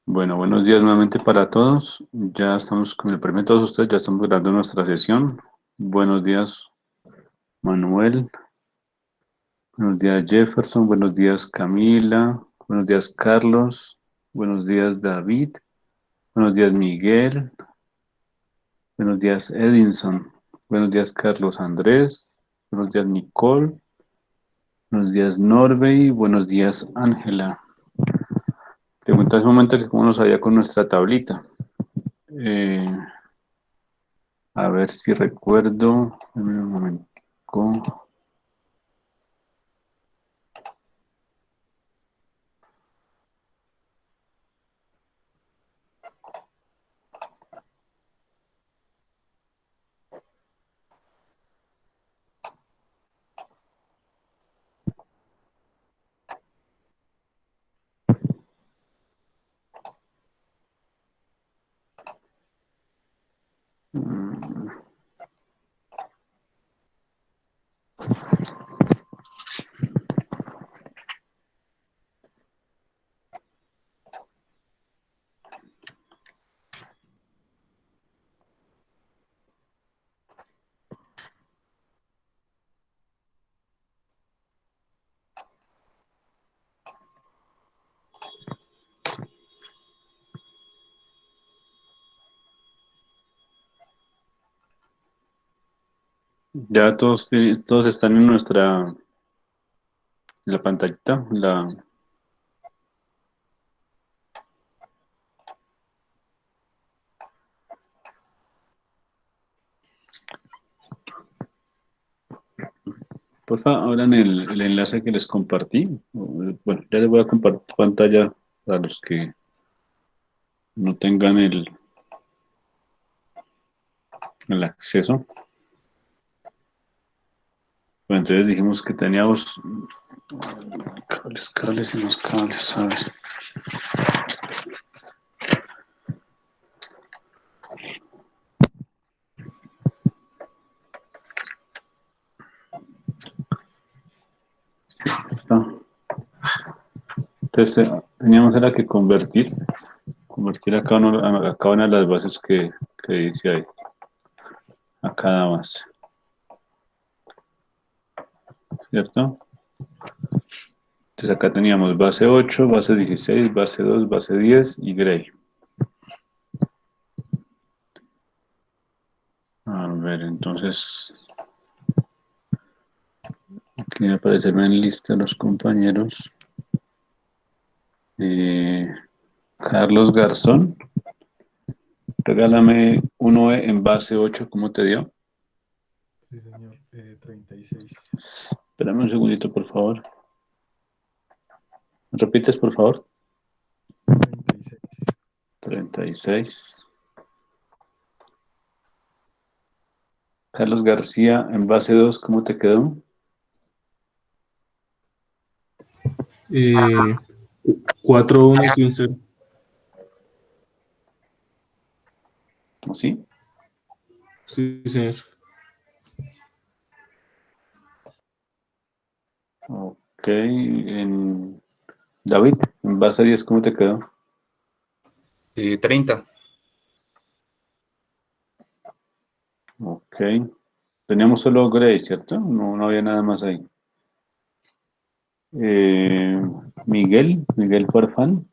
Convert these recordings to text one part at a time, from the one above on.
Bueno, buenos días nuevamente para todos. Ya estamos con el premio de todos ustedes, ya estamos grabando nuestra sesión. Buenos días, Manuel. Buenos días, Jefferson. Buenos días, Camila. Buenos días, Carlos. Buenos días, David. Buenos días, Miguel. Buenos días, Edinson. Buenos días, Carlos Andrés. Buenos días, Nicole. Buenos días, Norvey. Buenos días, Ángela. Pregunta hace un momento que cómo nos había con nuestra tablita. Eh, A ver si recuerdo. Dame un momentico. Mm, Ya todos están en la pantallita. Porfa, abran el enlace que les compartí. Bueno, ya les voy a compartir pantalla para los que no tengan el acceso. Bueno, entonces dijimos que teníamos cables y más cables, a ver. Está. Entonces teníamos era que convertir a cada una de las bases que dice ahí, a cada base, ¿cierto? Entonces acá teníamos base 8, base 16, base 2, base 10 y gray. A ver, entonces aquí me aparecen en lista los compañeros. Eh, Carlos Garzón, regálame uno en base 8, ¿cómo te dio? Sí, señor. 36. Espérame un segundito, por favor. ¿Me repites, por favor? 36. 36. Carlos García, en base 2, ¿cómo te quedó? 4 unos y un 0. ¿Así? Sí, señor. Ok, David, en base 10, ¿cómo te quedó? 30. Ok. Teníamos solo Gray, ¿cierto? No había nada más ahí. Eh, Miguel Farfán.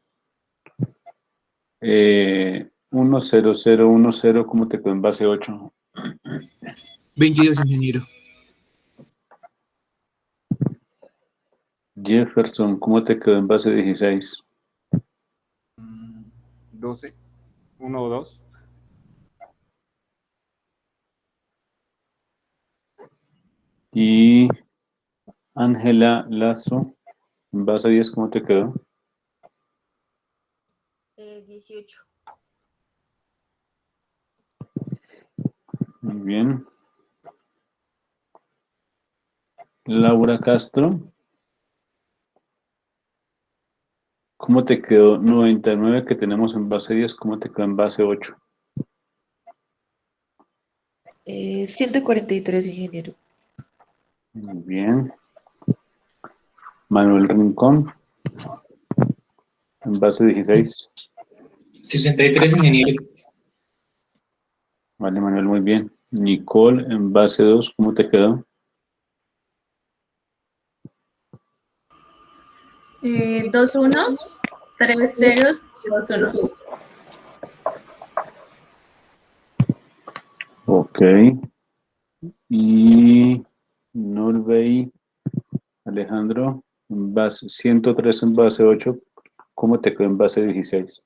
10010, ¿cómo te quedó en base 8? 22, ingeniero. Jefferson, ¿cómo te quedó en base 16? 12. 1 o 2. Y Ángela Lazo, en base 10, ¿cómo te quedó? 18. Muy bien. Laura Castro, ¿cómo te quedó 99 que tenemos en base 10? ¿Cómo te quedó en base 8? 143, ingeniero. Muy bien. Manuel Rincón, en base 16. 63, ingeniero. Vale, Manuel, muy bien. Nicole, en base 2, ¿cómo te quedó? 2 unos, 3 ceros y 2 unos. Ok. Y Norvey, Alejandro, en base 103 en base 8, ¿cómo te quedó en base 16?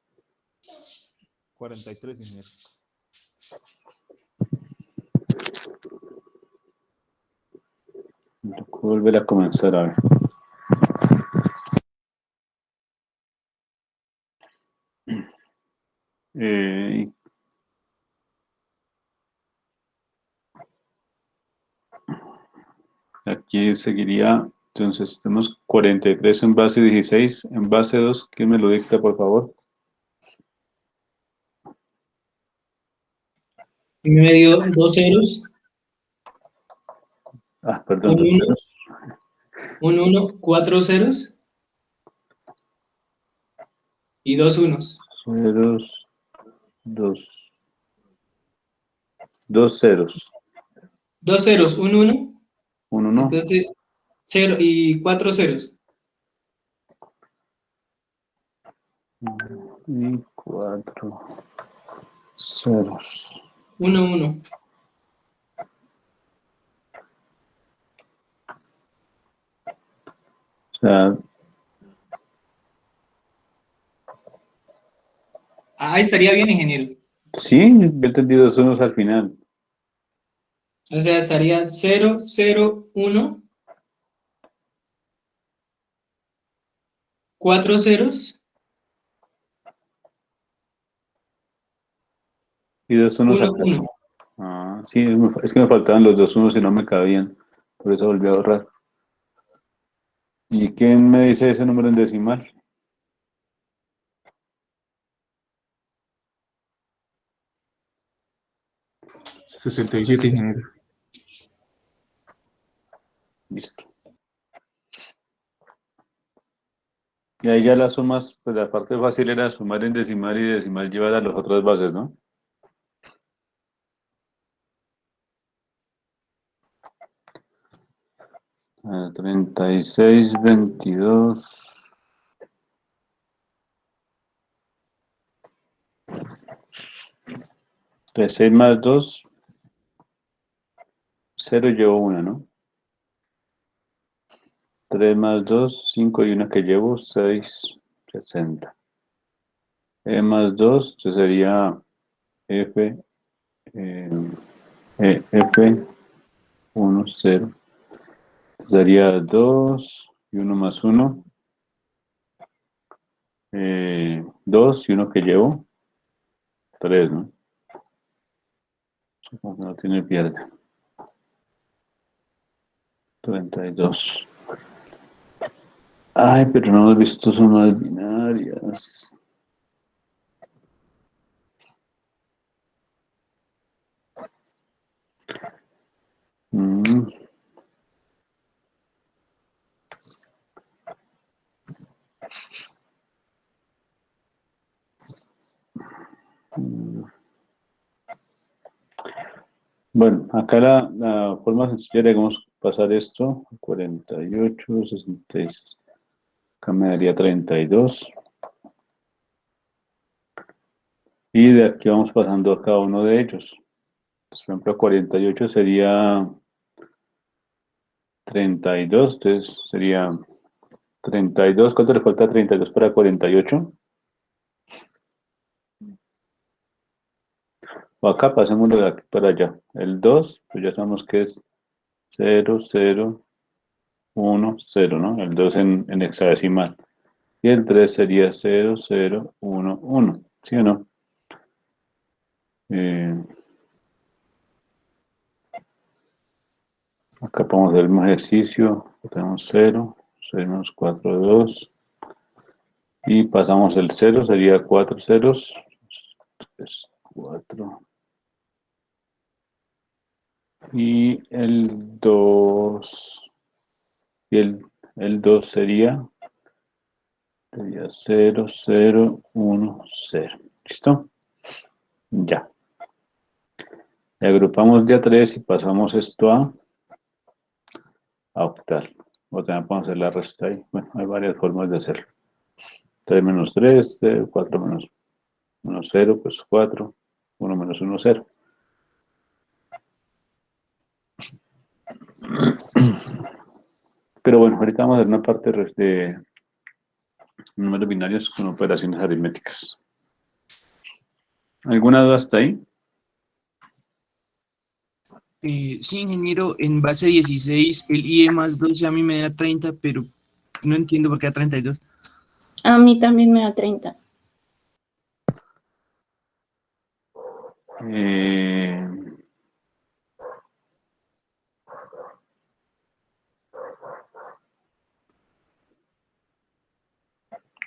43, ingeniero. Tengo que volver a comenzar a ver. Eh, Aquí seguiría, entonces tenemos 43 en base 16, en base 2, ¿quién me lo dicta, por favor? Me dio 2 ceros, Ah, perdón, un dos 1, ceros. un 1, 4 ceros y 2 unos. Ceros, dos ceros, 2 ceros, un 1, un uno entonces 0 y 4 ceros. y 4 ceros. 1, 1. O sea, Ahí estaría bien, ingeniero. sí, yo entendí dos unos al final. O sea, estaría 0, 0, 1, 4 ceros, Y dos unos 1, acá. 1. Ah, sí, es que me faltaban los dos unos y no me cabían. Por eso volví a ahorrar. ¿Y quién me dice ese número en decimal? 67, ingeniero. Listo. Y ahí ya las sumas, pues la parte fácil era sumar en decimal y decimal llevar a las otras bases, ¿no? A 36, 22. 6 más 2, 0 llevo una, ¿no? 3 más 2, 5 y una que llevo, 6, 60. E más 2, eso sería F, eh, F, 1, 0. Daría 2 y 1 más 1. 2 y uno que llevo, 3, ¿no? Supongo que no tiene pierde. 32. Ay, pero no hemos visto sumas binarias. Mm. Bueno, acá la forma sencilla digamos pasar esto, 48, 66, acá me daría 32. Y de aquí vamos pasando a cada uno de ellos. Entonces, por ejemplo, 48 sería 32, entonces sería 32. ¿Cuánto le falta a 32 para 48? O acá pasémoslo de aquí para allá. El 2, pues ya sabemos que es 0, 0, 1, 0, ¿no? El 2 en hexadecimal. Y el 3 sería 0, 0, 1, 1. ¿Sí o no? Eh, Acá podemos ver el mismo ejercicio. Tenemos 0, 6 menos 4, 2. Y pasamos el 0, sería 4 ceros. 3, 4. Y el 2. Y El 2 sería 0, 0, 1, 0. ¿Listo? Ya. Y agrupamos de a 3 y pasamos esto a octal. O también podemos hacer la resta ahí. Bueno, hay varias formas de hacerlo. 3 menos 3, 4 menos 1, 0, pues 4. 1 menos 1, 0. Pero bueno, ahorita vamos a ver una parte de números binarios con operaciones aritméticas. ¿Alguna duda hasta ahí? Sí, ingeniero, en base 16, el IE más 12 a mí me da 30, pero no entiendo por qué da 32. A mí también me da 30.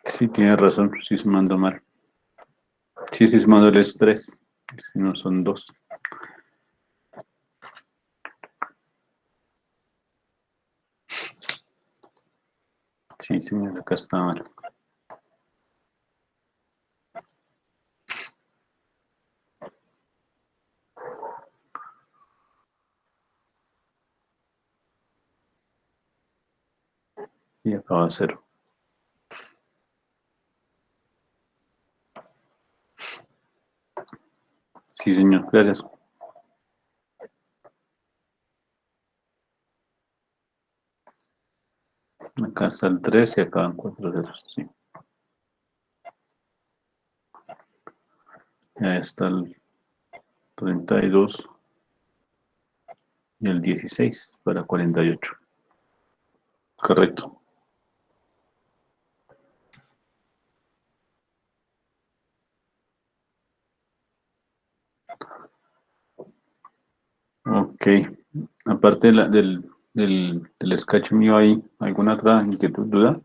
Sí, tiene razón, sí se mandó mal. Sí, se mandó el estrés, si no son 2. Sí, señor, acá está mal. Sí, acaba 0. Sí, señor, gracias. Acá está el 3 y acaban 4 ceros, sí. Ya está el 32 y el 16 para 48. Correcto. Ok. Aparte del sketch mío, ¿hay alguna otra inquietud, duda?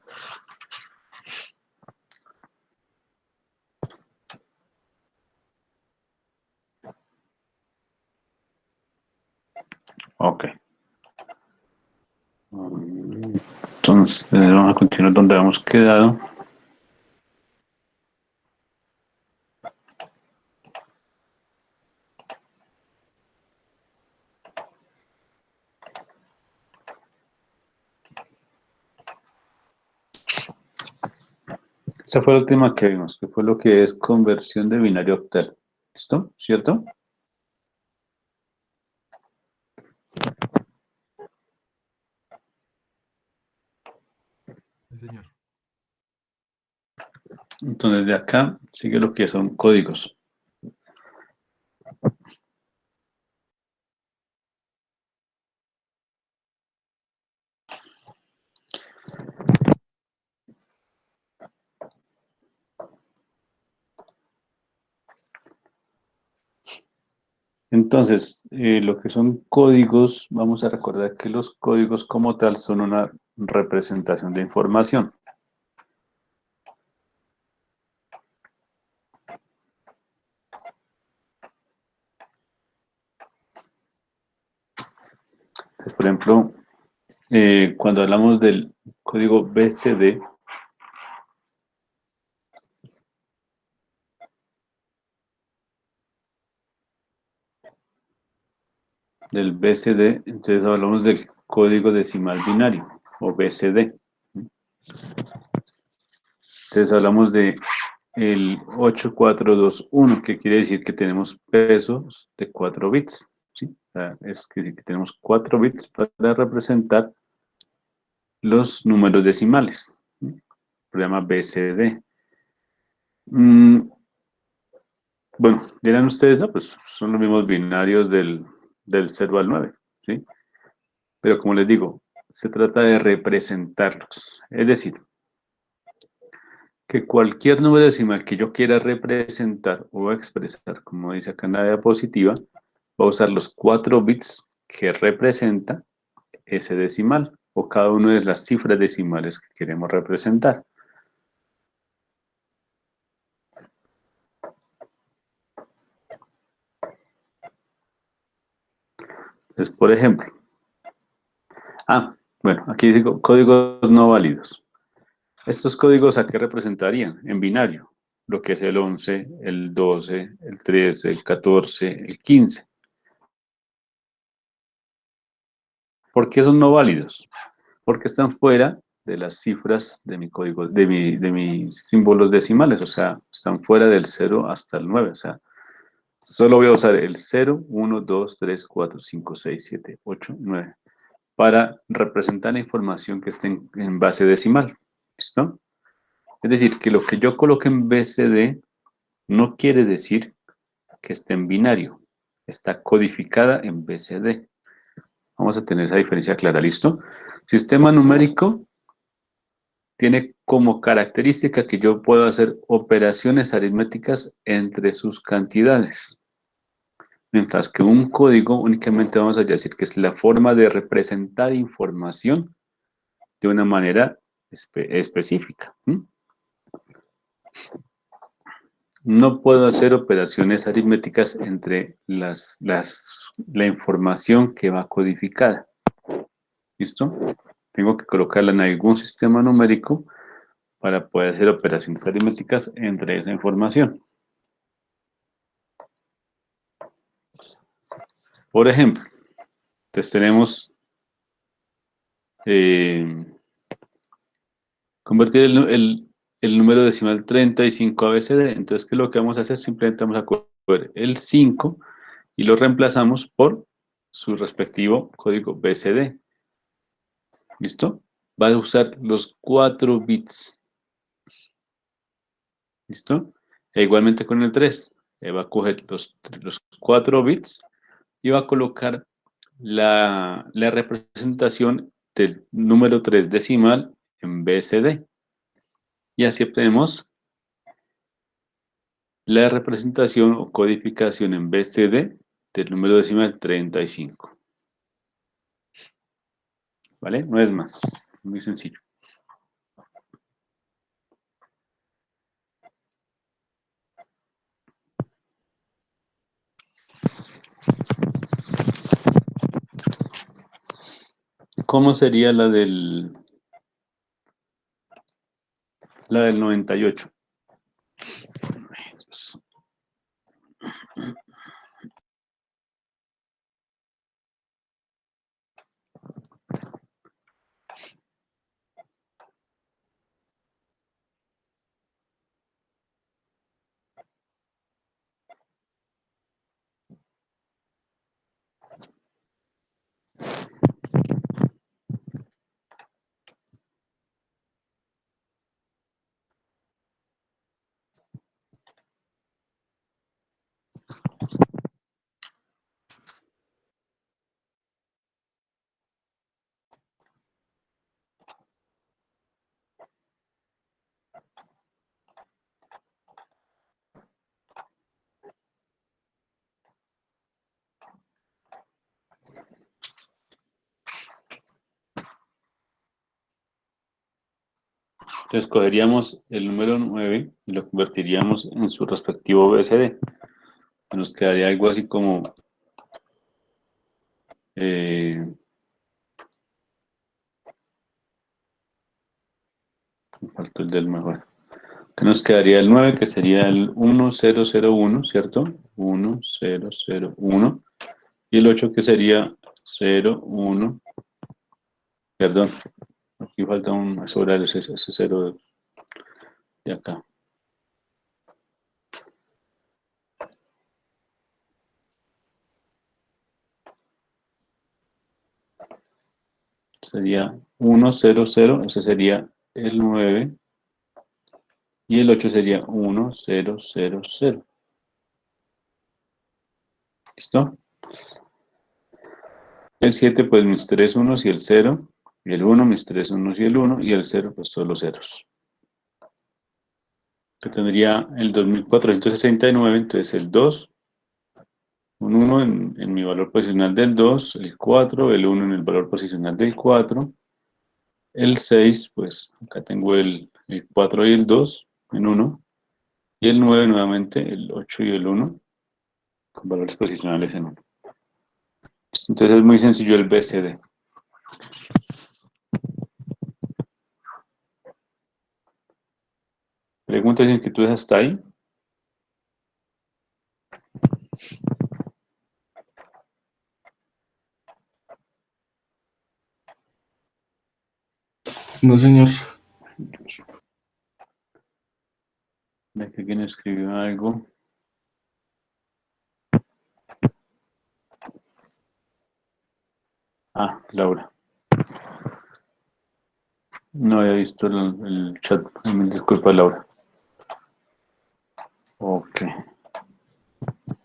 Ok. Entonces, vamos a continuar donde habíamos quedado. Esa fue la última que vimos, que fue lo que es conversión de binario a octal. ¿Listo? ¿Cierto? Sí, señor. Entonces, de acá sigue lo que son códigos. Entonces, lo que son códigos, vamos a recordar que los códigos como tal son una representación de información. Entonces, por ejemplo, cuando hablamos del código BCD, entonces hablamos del código decimal binario, o BCD. Entonces hablamos de el 8421, que quiere decir que tenemos pesos de 4 bits. ¿Sí? O sea, es que tenemos 4 bits para representar los números decimales. ¿Sí? Se llama BCD. Bueno, dirán ustedes, no, pues son los mismos binarios del 0 al 9. ¿Sí? Pero como les digo, se trata de representarlos. Es decir, que cualquier número decimal que yo quiera representar o expresar, como dice acá en la diapositiva, va a usar los 4 bits que representa ese decimal o cada una de las cifras decimales que queremos representar. Entonces, por ejemplo, Bueno, aquí digo códigos no válidos. ¿Estos códigos a qué representarían? En binario, lo que es el 11, el 12, el 13, el 14, el 15. ¿Por qué son no válidos? Porque están fuera de las cifras de mi código, de mis símbolos decimales, o sea, están fuera del 0 hasta el 9, o sea, solo voy a usar el 0, 1, 2, 3, 4, 5, 6, 7, 8, 9 para representar la información que esté en base decimal. ¿Listo? Es decir, que lo que yo coloque en BCD no quiere decir que esté en binario. Está codificada en BCD. Vamos a tener esa diferencia clara. ¿Listo? Sistema numérico tiene como característica que yo puedo hacer operaciones aritméticas entre sus cantidades. Mientras que un código únicamente vamos a decir que es la forma de representar información de una manera específica. No puedo hacer operaciones aritméticas entre la información que va codificada. ¿Listo? Tengo que colocarla en algún sistema numérico para poder hacer operaciones aritméticas entre esa información. Por ejemplo, entonces tenemos convertir el número decimal 35 a BCD. Entonces, ¿qué es lo que vamos a hacer? Simplemente vamos a coger el 5 y lo reemplazamos por su respectivo código BCD. ¿Listo? Va a usar los 4 bits. ¿Listo? E igualmente con el 3. Va a coger los 4 bits y va a colocar la representación del número 3 decimal en BCD. Y así obtenemos la representación o codificación en BCD del número decimal 35. ¿Vale? No es más. Muy sencillo. ¿Cómo sería la del 98? Entonces cogeríamos el número 9 y lo convertiríamos en su respectivo BCD. Nos quedaría algo así como me faltó el del mejor. Que nos quedaría el 9, que sería el 1001, ¿cierto? 1001. Y el 8 que sería 01. Perdón, aquí falta un sobrar ese 0 de acá. Sería 100, ese sería el 9. Y el 8 sería 1000. ¿Listo? El 7, pues mis 3 unos y el 0. Y el 1, mis 3 unos y el 1. Y el 0, pues todos los ceros. Que tendría el 2469, entonces el 2. Un 1 en mi valor posicional del 2. El 4, el 1 en el valor posicional del 4. El 6, pues acá tengo el 4 y el 2 en 1. Y el 9 nuevamente, el 8 y el 1. Con valores posicionales en 1. Entonces es muy sencillo el BCD. ¿Preguntas y inquietudes hasta ahí? No, señor. ¿De que alguien escribió algo? Ah, Laura. No había visto el chat. Me disculpa, Laura. Ok.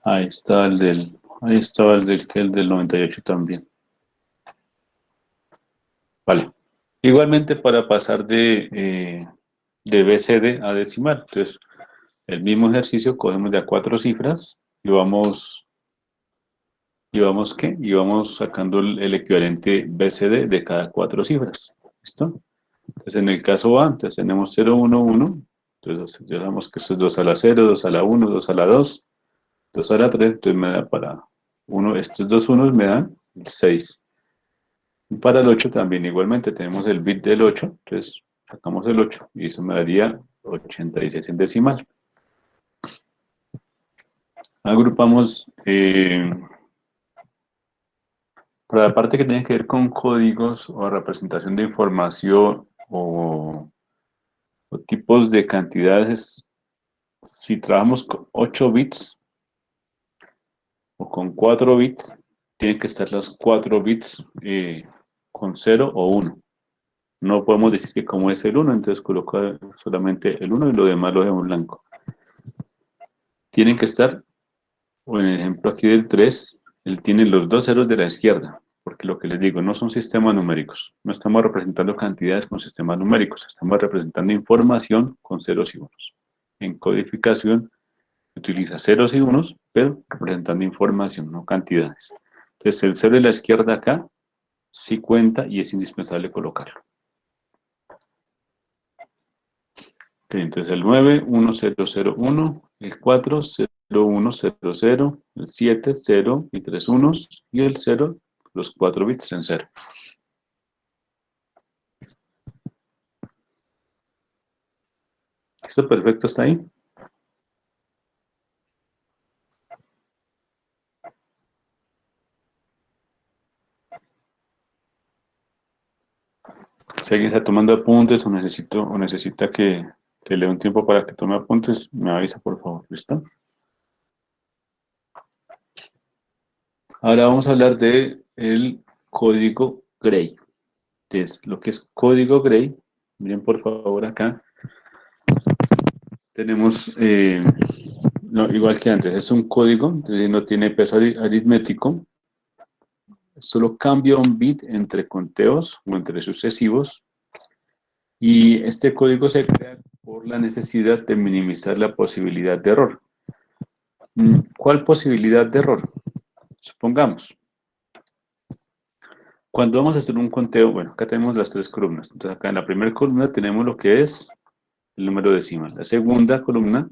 Ahí está ahí estaba el del 98 también. Vale. Igualmente para pasar de BCD a decimal. Entonces, el mismo ejercicio cogemos de a 4 cifras y vamos ¿qué? Y vamos sacando el equivalente BCD de cada 4 cifras. ¿Listo? Entonces, en el caso A, entonces tenemos 0, 1, 1. Entonces, ya sabemos que esto es 2 a la 0, 2 a la 1, 2 a la 2, 2 a la 3. Entonces, me da para 1. Estos dos unos me dan 6. Y para el 8 también igualmente tenemos el bit del 8. Entonces, sacamos el 8 y eso me daría 86 en decimal. Agrupamos para la parte que tiene que ver con códigos o representación de información o tipos de cantidades. Si trabajamos con 8 bits o con 4 bits, tienen que estar los 4 bits con 0 o 1. No podemos decir que como es el 1, entonces coloca solamente el 1 y lo demás lo dejamos blanco. Tienen que estar, o en el ejemplo aquí del 3, él tiene los 2 ceros de la izquierda, porque lo que les digo, no son sistemas numéricos. No estamos representando cantidades con sistemas numéricos, estamos representando información con ceros y unos. En codificación utiliza ceros y unos, pero representando información, no cantidades. Entonces el cero de la izquierda acá sí cuenta y es indispensable colocarlo. Ok, entonces el 9, 1, 0, 0, 1, el 4, 0, 1, 0, 0, el 7, 0 y 3 unos, y el 0, los 4 bits en 0. ¿Está perfecto hasta ahí? Si alguien está tomando apuntes o necesita que le dé un tiempo para que tome apuntes, me avisa por favor, ¿listo? Ahora vamos a hablar de el código Gray. Entonces, lo que es código Gray, miren por favor acá, tenemos, igual que antes, es un código, entonces no tiene peso aritmético, solo cambia un bit entre conteos o entre sucesivos, y este código se crea por la necesidad de minimizar la posibilidad de error. ¿Cuál posibilidad de error? Supongamos, cuando vamos a hacer un conteo, bueno, acá tenemos las 3 columnas. Entonces acá en la primera columna tenemos lo que es el número decimal. La segunda columna,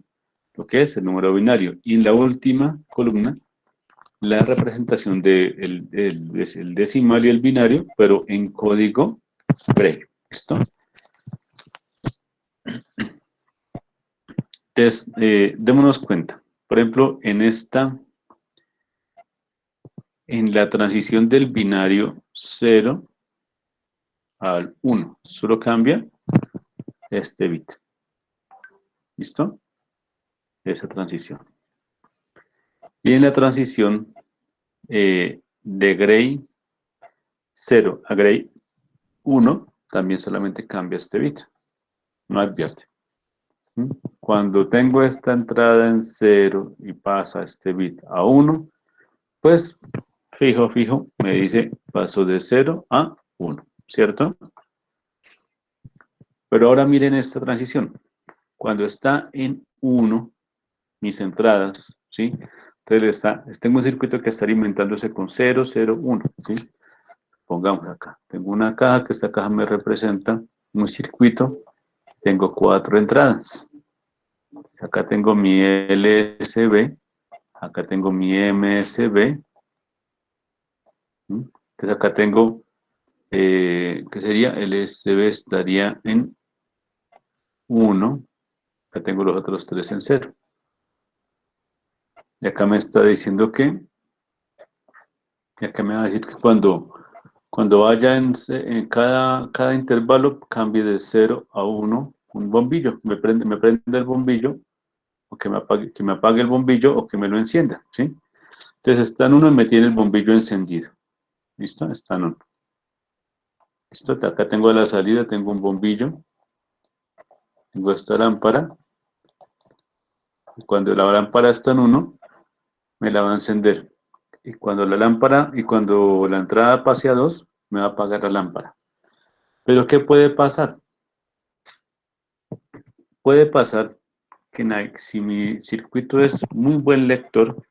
lo que es el número binario. Y en la última columna, la representación del el decimal y el binario, pero en código Gray. ¿Listo? Entonces, démonos cuenta. Por ejemplo, en la transición del binario 0 al 1, solo cambia este bit. ¿Listo? Esa transición. Y en la transición de Gray 0 a Gray 1, también solamente cambia este bit. No advierte. Cuando tengo esta entrada en 0 y pasa este bit a 1, pues fijo, me dice paso de 0 a 1, ¿cierto? Pero ahora miren esta transición. Cuando está en 1, mis entradas, ¿sí? Entonces tengo un circuito que está alimentándose con 0, 0, 1, ¿sí? Pongamos acá. Tengo una caja, que esta caja me representa un circuito. Tengo 4 entradas. Acá tengo mi LSB, acá tengo mi MSB. Entonces acá tengo, ¿qué sería? LSB estaría en 1, Acá tengo los otros 3 en 0. Y acá me está diciendo que, y acá me va a decir que cuando vaya en cada intervalo cambie de 0 a 1 un bombillo. Me prende el bombillo, o que me apague el bombillo, o que me lo encienda, ¿sí? Entonces está en 1 y me tiene el bombillo encendido. ¿Listo? Está en 1. ¿Listo? Acá tengo la salida, tengo un bombillo. Tengo esta lámpara. Y cuando la lámpara está en 1, me la va a encender. Y cuando la entrada pase a 2, me va a apagar la lámpara. Pero ¿qué puede pasar? Puede pasar que si mi circuito es muy buen lector.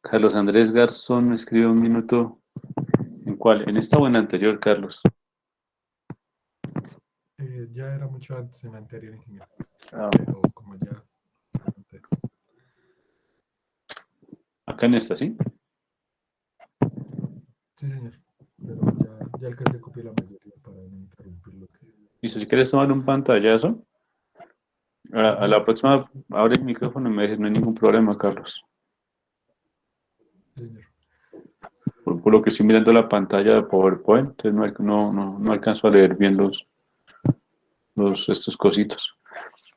Carlos Andrés Garzón me escribe un minuto. ¿En cuál? ¿En esta o en la anterior, Carlos? Ya era mucho antes en la anterior, ingeniero. Ah, Pero como ya antes. acá en esta, ¿sí? Sí, señor. Pero ya alcancé a copiar la mayoría para no interrumpir lo que... Y si quieres tomar un pantallazo, a la próxima abre el micrófono y me dices, no hay ningún problema, Carlos. Sí, señor. Por lo que estoy mirando la pantalla de PowerPoint, entonces no alcanzo a leer bien estos cositos.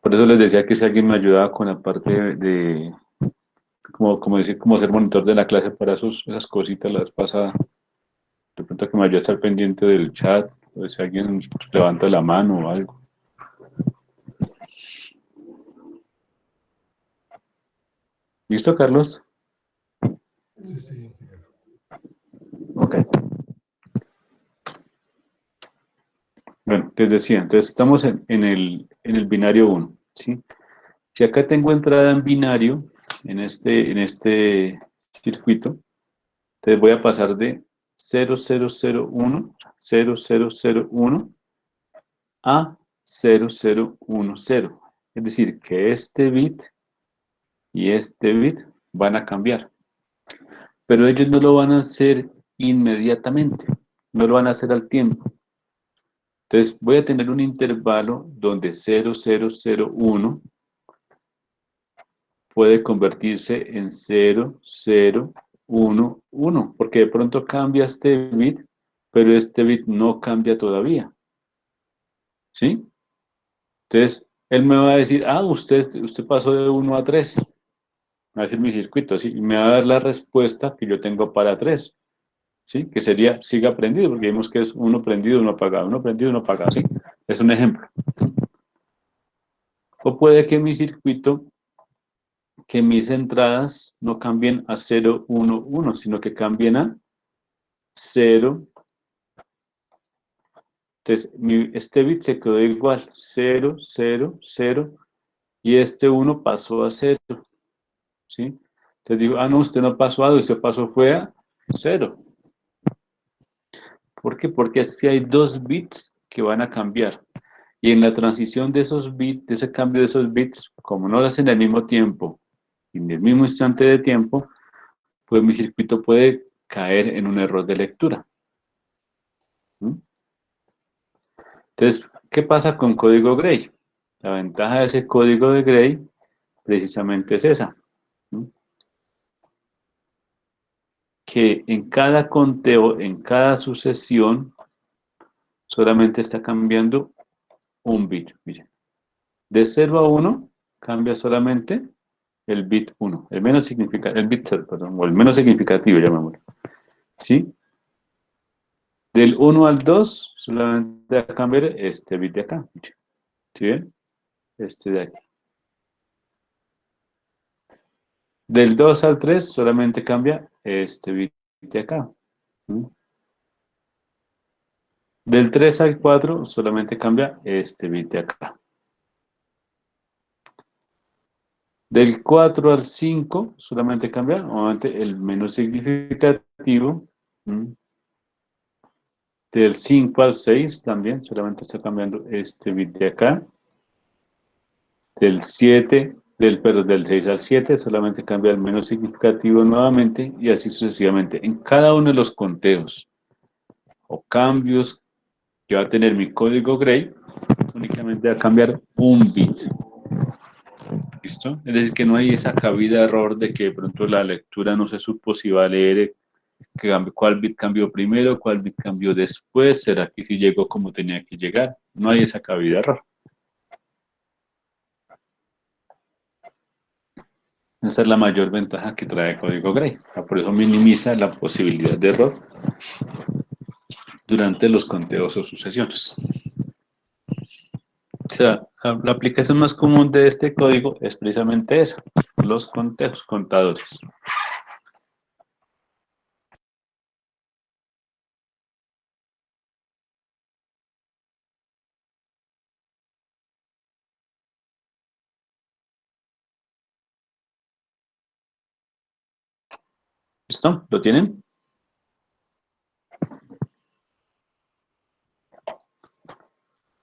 Por eso les decía que si alguien me ayudaba con la parte de como ser monitor de la clase para esas cositas las pasadas. De pronto que me ayude a estar pendiente del chat, o si alguien levanta la mano o algo. ¿Listo, Carlos? Sí, sí, ingeniero. Ok. Bueno, les decía, entonces estamos en el binario 1, ¿sí? Si acá tengo entrada en binario, en este circuito, entonces voy a pasar de 0001 a 0010. Es decir, que este bit y este bit van a cambiar. Pero ellos no lo van a hacer inmediatamente, no lo van a hacer al tiempo. Entonces voy a tener un intervalo donde 0001 puede convertirse en 0011, porque de pronto cambia este bit, pero este bit no cambia todavía. ¿Sí? Entonces, él me va a decir, usted pasó de 1 a 3. Va a decir mi circuito, ¿sí? Y me va a dar la respuesta que yo tengo para 3. ¿Sí? Que sería, siga prendido, porque vimos que es 1 prendido, 1 apagado, 1 prendido, 1 apagado, ¿sí? Es un ejemplo. O puede que mi circuito, que mis entradas no cambien a 0, 1, 1, sino que cambien a 0. Entonces, este bit se quedó igual, 0, 0, 0, y este 1 pasó a 0, ¿sí? Entonces digo, no, usted no pasó a 2, usted pasó fue a 0. ¿Por qué? Porque es que hay 2 bits que van a cambiar. Y en la transición de esos bits, de ese cambio de esos bits, como no lo hacen al mismo tiempo, en el mismo instante de tiempo, pues mi circuito puede caer en un error de lectura. ¿Mm? Entonces, ¿qué pasa con código Gray? La ventaja de ese código de Gray precisamente es esa. ¿Mm? Que en cada conteo, en cada sucesión, solamente está cambiando un bit. Miren. De 0 a 1 cambia solamente el bit 1, el menos significativo, o el menos significativo, llamémoslo. ¿Sí? Del 1 al 2 solamente va a cambiar este bit de acá. ¿Sí ven? Este de aquí. Del 2 al 3 solamente cambia este bit de acá. ¿Mm? Del 3 al 4 solamente cambia este bit de acá. Del 4 al 5 solamente cambia, obviamente, el menos significativo. ¿Mm? Del 5 al 6 también solamente está cambiando este bit de acá. Del 6 al 7 solamente cambia el menos significativo nuevamente, y así sucesivamente. En cada uno de los conteos o cambios que va a tener mi código Gray, únicamente va a cambiar un bit. ¿Listo? Es decir, que no hay esa cabida de error de que de pronto la lectura no se supo si va a leer cuál bit cambió primero, cuál bit cambió después, será que si llegó como tenía que llegar. No hay esa cabida de error. Esa es la mayor ventaja que trae código Gray. Por eso minimiza la posibilidad de error durante los conteos o sucesiones. O sea, la aplicación más común de este código es precisamente esa, los conteos, contadores. ¿Listo? ¿Lo tienen?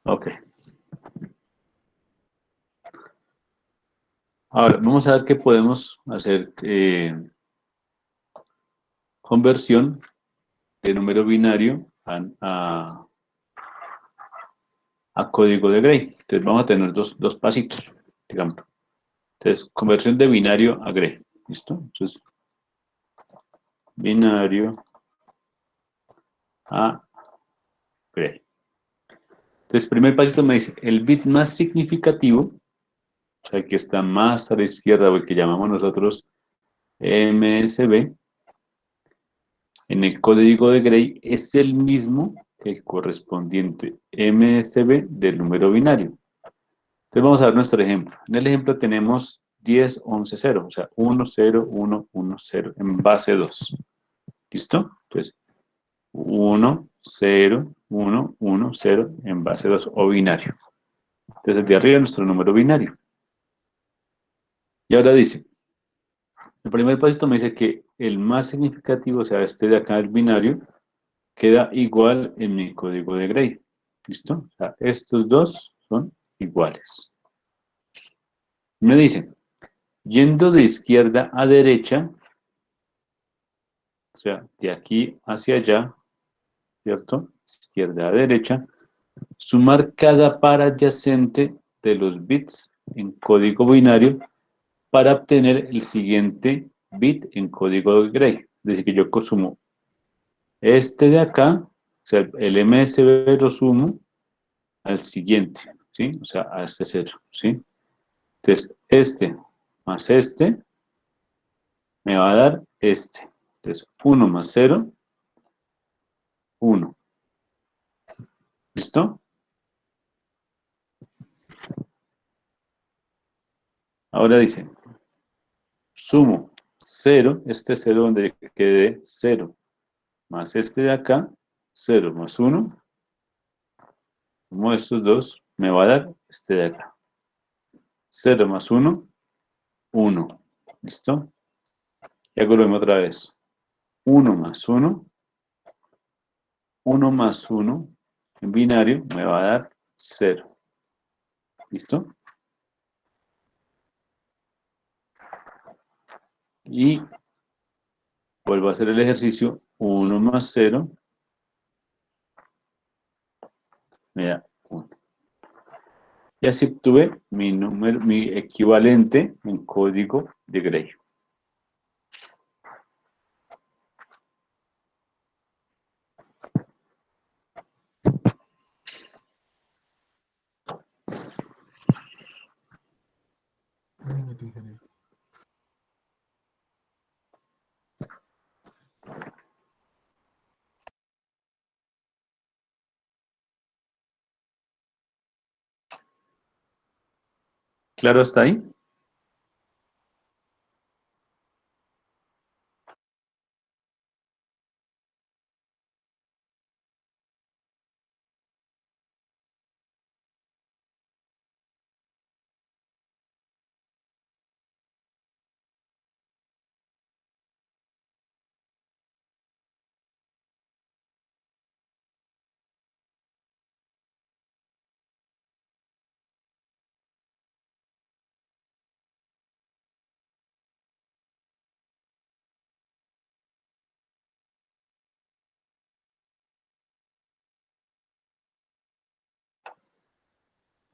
Ok. Ahora, vamos a ver qué podemos hacer conversión de número binario a código de Gray. Entonces vamos a tener dos pasitos, digamos. Entonces, conversión de binario a Gray. ¿Listo? Entonces, binario a Gray. Entonces, primer pasito me dice, el bit más significativo, o sea, el que está más a la izquierda, o el que llamamos nosotros MSB, en el código de Gray es el mismo que el correspondiente MSB del número binario. Entonces vamos a ver nuestro ejemplo. En el ejemplo tenemos 10, 11, 0, o sea, 1, 0, 1, 1, 0 en base 2. ¿Listo? Entonces, 1, 0, 1, 1, 0 en base 2 o binario. Entonces, el de arriba es nuestro número binario. Y ahora dice, el primer pasito me dice que el más significativo, o sea, este de acá, el binario, queda igual en mi código de Gray. ¿Listo? O sea, estos dos son iguales. Me dicen, yendo de izquierda a derecha, o sea, de aquí hacia allá, ¿cierto? Izquierda a derecha, sumar cada par adyacente de los bits en código binario para obtener el siguiente bit en código de Gray. Es decir, que yo sumo este de acá, o sea, el MSB lo sumo al siguiente, ¿sí? O sea, a este 0, ¿sí? Entonces, este más este me va a dar este. Entonces, 1 más 0, 1. ¿Listo? Ahora dice, sumo 0, este 0 donde quede 0, más este de acá, 0 más 1, sumo estos dos, me va a dar este de acá. 0 más 1, 1. ¿Listo? Y hago lo mismo otra vez. 1 más 1, 1 más 1 en binario me va a dar 0. ¿Listo? Y vuelvo a hacer el ejercicio. 1 más 0 me da 1. Y así obtuve mi equivalente en código de Gray. Un minuto, ingeniero. ¿Claro hasta ahí?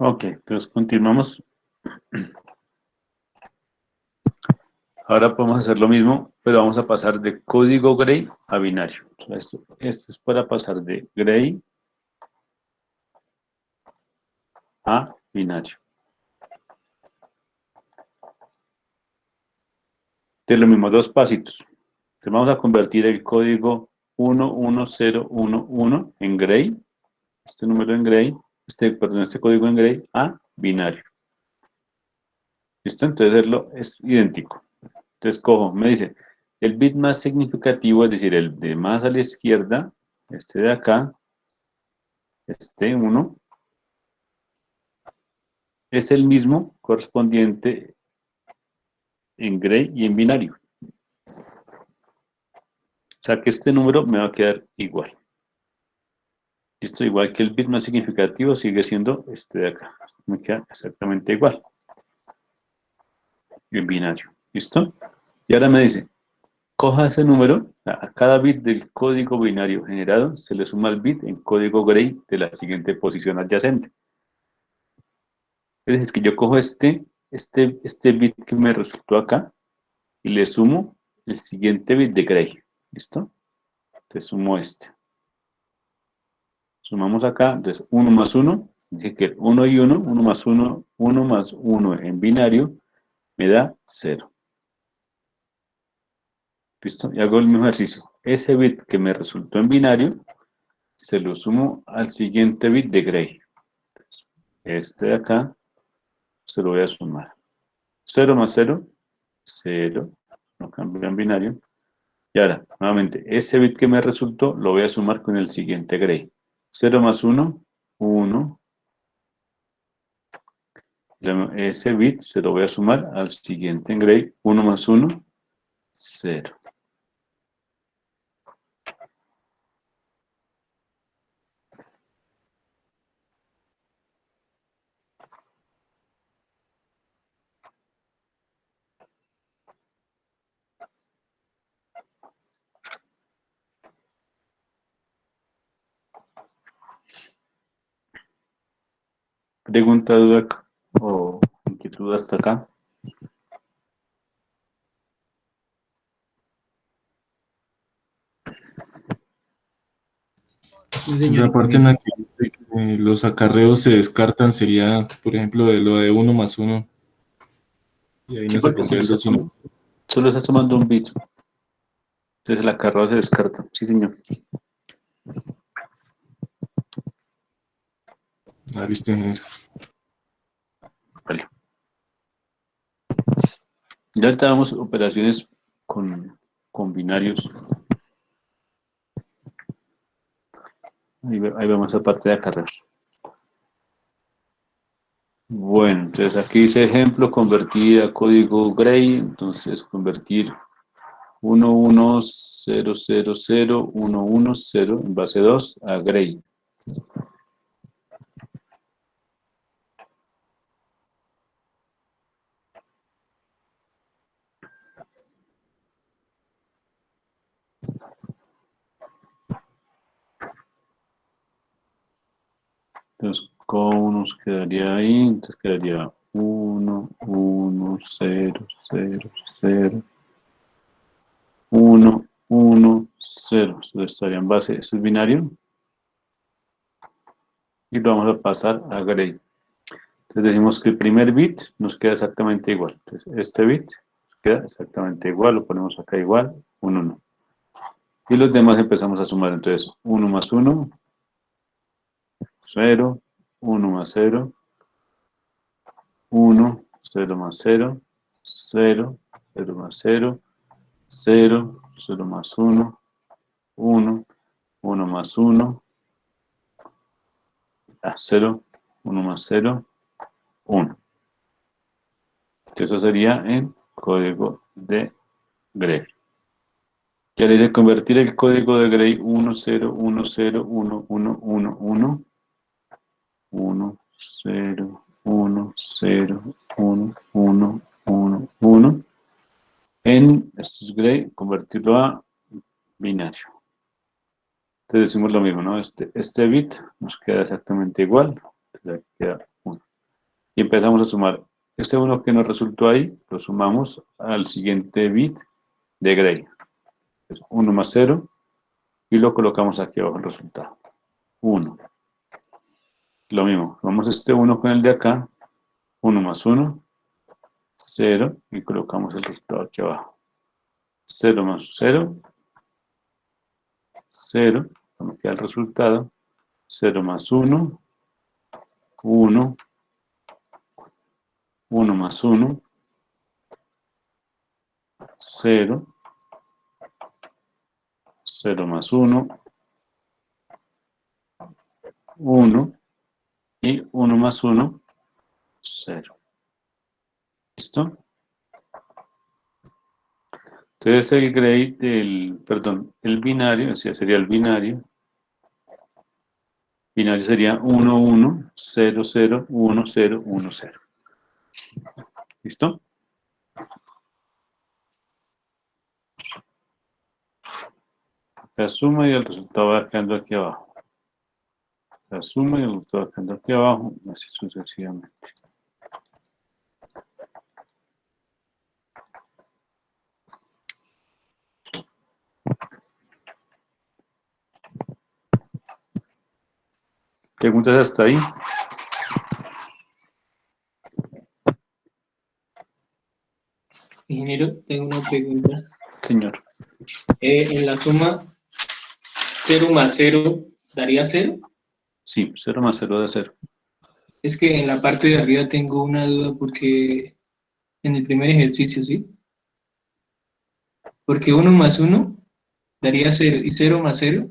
Ok, entonces continuamos. Ahora podemos hacer lo mismo, pero vamos a pasar de código Gray a binario. Entonces, esto es para pasar de Gray a binario. Entonces, lo mismo, dos pasitos. Entonces, vamos a convertir el código 11011 en Gray, este número en Gray, este código en Gray a binario. ¿Listo? Entonces, es idéntico. Entonces, cojo, me dice, el bit más significativo, es decir, el de más a la izquierda, este de acá, este 1, es el mismo correspondiente en Gray y en binario. O sea que este número me va a quedar igual. Listo, igual que el bit más significativo sigue siendo este de acá. Me queda exactamente igual. En binario. ¿Listo? Y ahora me dice, coja ese número, a cada bit del código binario generado se le suma el bit en código Gray de la siguiente posición adyacente. Es decir, que yo cojo este bit que me resultó acá y le sumo el siguiente bit de Gray. ¿Listo? Entonces sumo este. Sumamos acá, entonces 1 más 1, dice que 1 y 1, 1 más 1, 1 más 1 en binario, me da 0. ¿Listo? Y hago el mismo ejercicio. Ese bit que me resultó en binario, se lo sumo al siguiente bit de Gray. Este de acá, se lo voy a sumar. 0 más 0, 0, no cambia en binario. Y ahora, nuevamente, ese bit que me resultó, lo voy a sumar con el siguiente Gray. 0 más 1, 1. Ese bit se lo voy a sumar al siguiente en Gray. 1 más 1, 0. Pregunta, duda o inquietud hasta acá. Sí, La señor. parte en la que los acarreos se descartan sería, por ejemplo, de lo de 1 más 1. Y ahí Sí, no se porque pondría el 2 sino. solo está tomando un bit. Entonces la carroza se descarta. Sí, señor. Ah, listo, ingeniero. Vale. Ya ahorita damos operaciones con binarios. Ahí vamos a parte de acarreos. Bueno, entonces aquí dice ejemplo, convertir a código Gray. Entonces convertir 110001110 en base 2 a Gray. Entonces, ¿cómo nos quedaría ahí? Entonces quedaría 1, 1, 0, 0, 0, 1, 1, 0. Esto estaría en base, este es binario. Y lo vamos a pasar a Gray. Entonces decimos que el primer bit nos queda exactamente igual. Entonces este bit nos queda exactamente igual, lo ponemos acá igual, 1, 1. Y los demás empezamos a sumar. Entonces 1 más 1, 0, 1 más 0, 1, 0 más 0, 0, 0 más 0, 0, 0 más 1, 1, 1 más 1, 0, 1 más 0, 1. Eso sería en código de Gray. Ya le hice convertir el código de Gray 1010111111 10101111 en, esto es Gray, convertirlo a binario. Entonces decimos lo mismo, ¿no? Este bit nos queda exactamente igual. Entonces aquí queda 1. empezamos a sumar. Este 1 que nos resultó ahí, lo sumamos al siguiente bit de Gray. 1 más 0, y lo colocamos aquí abajo el resultado. 1. Lo mismo, vamos este 1 con el de acá, 1 más 1, 0, y colocamos el resultado aquí abajo. 0 más 0, 0, me queda el resultado. 0 más 1, 1, 1 más 1, 0, 0 más 1, 1, y 1 más 1, 0. ¿Listo? Entonces el grade el binario, o sea, sería el binario. Binario sería 1, 1, 0, 0, 1, 0, 1, 0. ¿Listo? La suma y el resultado va quedando aquí abajo. La suma y el resultado va quedando aquí abajo, así sucesivamente. ¿Preguntas hasta ahí? Ingeniero, tengo una pregunta. Señor. En la suma 0 más 0 daría 0. Sí, 0 más 0 da 0. Es que en la parte de arriba tengo una duda porque en el primer ejercicio, ¿sí? Porque 1 más 1 daría 0 y 0 más 0.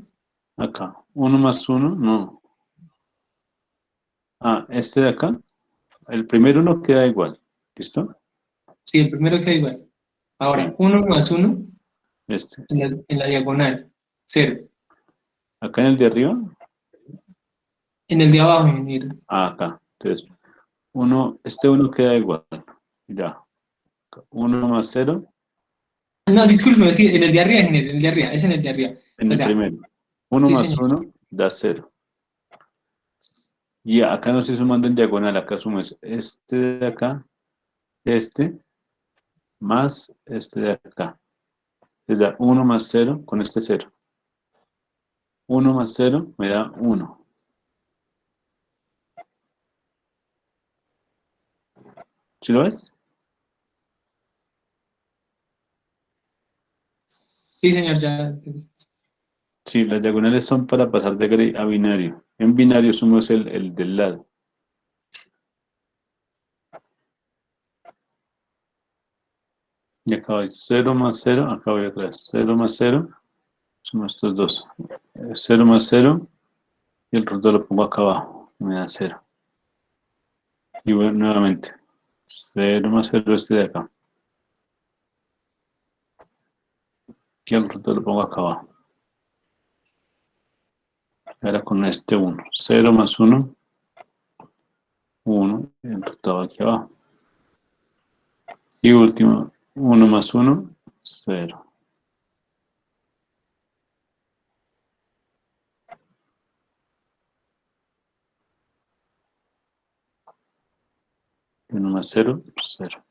Acá. 1 más 1, no. Ah, este de acá. El primer 1 queda igual. ¿Listo? Sí, el primero queda igual. Ahora, Sí. 1 más 1 Este. en la diagonal, 0. Acá en el de arriba. En el de abajo, ingeniero. Ah, acá. Entonces, este 1 queda igual. Ya. 1 más 0 No, disculpe, sí, en el de arriba, ingeniero, en el de arriba, es en el de arriba. en O el sea, primero. 1 sí, más señor. 1 da 0. Y acá no estoy sumando en diagonal, acá sumo este de acá, este, más este de acá. Es da 1 más 0 con este 0. 1 más 0 me da 1. ¿Sí lo ves? Sí, señor, ya entendí. Sí, las diagonales son para pasar de gray a binario. En binario sumo es el del lado. Y acá voy 0 más 0, acá voy otra vez. 0 más 0, sumo estos dos. 0 más 0, y el resto lo pongo acá abajo. Me da 0. Y voy nuevamente. 0 más 0 este de acá. Y el resto lo pongo acá abajo. Ahora con este 1. 0 más 1, 1. Y el resto aquí abajo. Y último, 1 más 1, 0. Y 1 más 0, 0.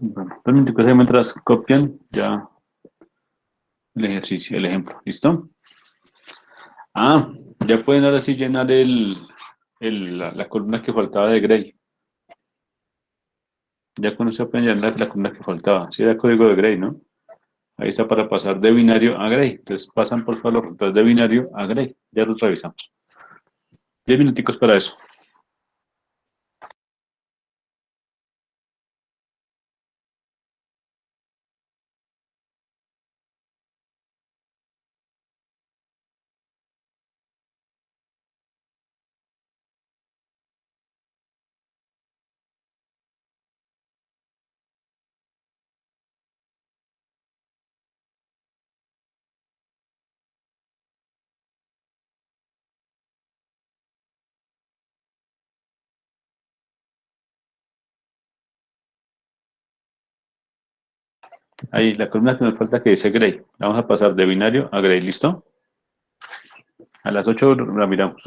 Bueno, realmente mientras copian ya el ejercicio, el ejemplo. ¿Listo? Ah, ya pueden ahora sí llenar la columna que faltaba de Gray. Ya con eso pueden llenar la columna que faltaba. Sí, era código de Gray, ¿no? Ahí está para pasar de binario a Gray. Entonces pasan por favor los resultados de binario a Gray. Ya los revisamos. 10 minuticos para eso. Ahí, la columna que nos falta que dice Gray. Vamos a pasar de binario a Gray, ¿listo? A las 8 la miramos.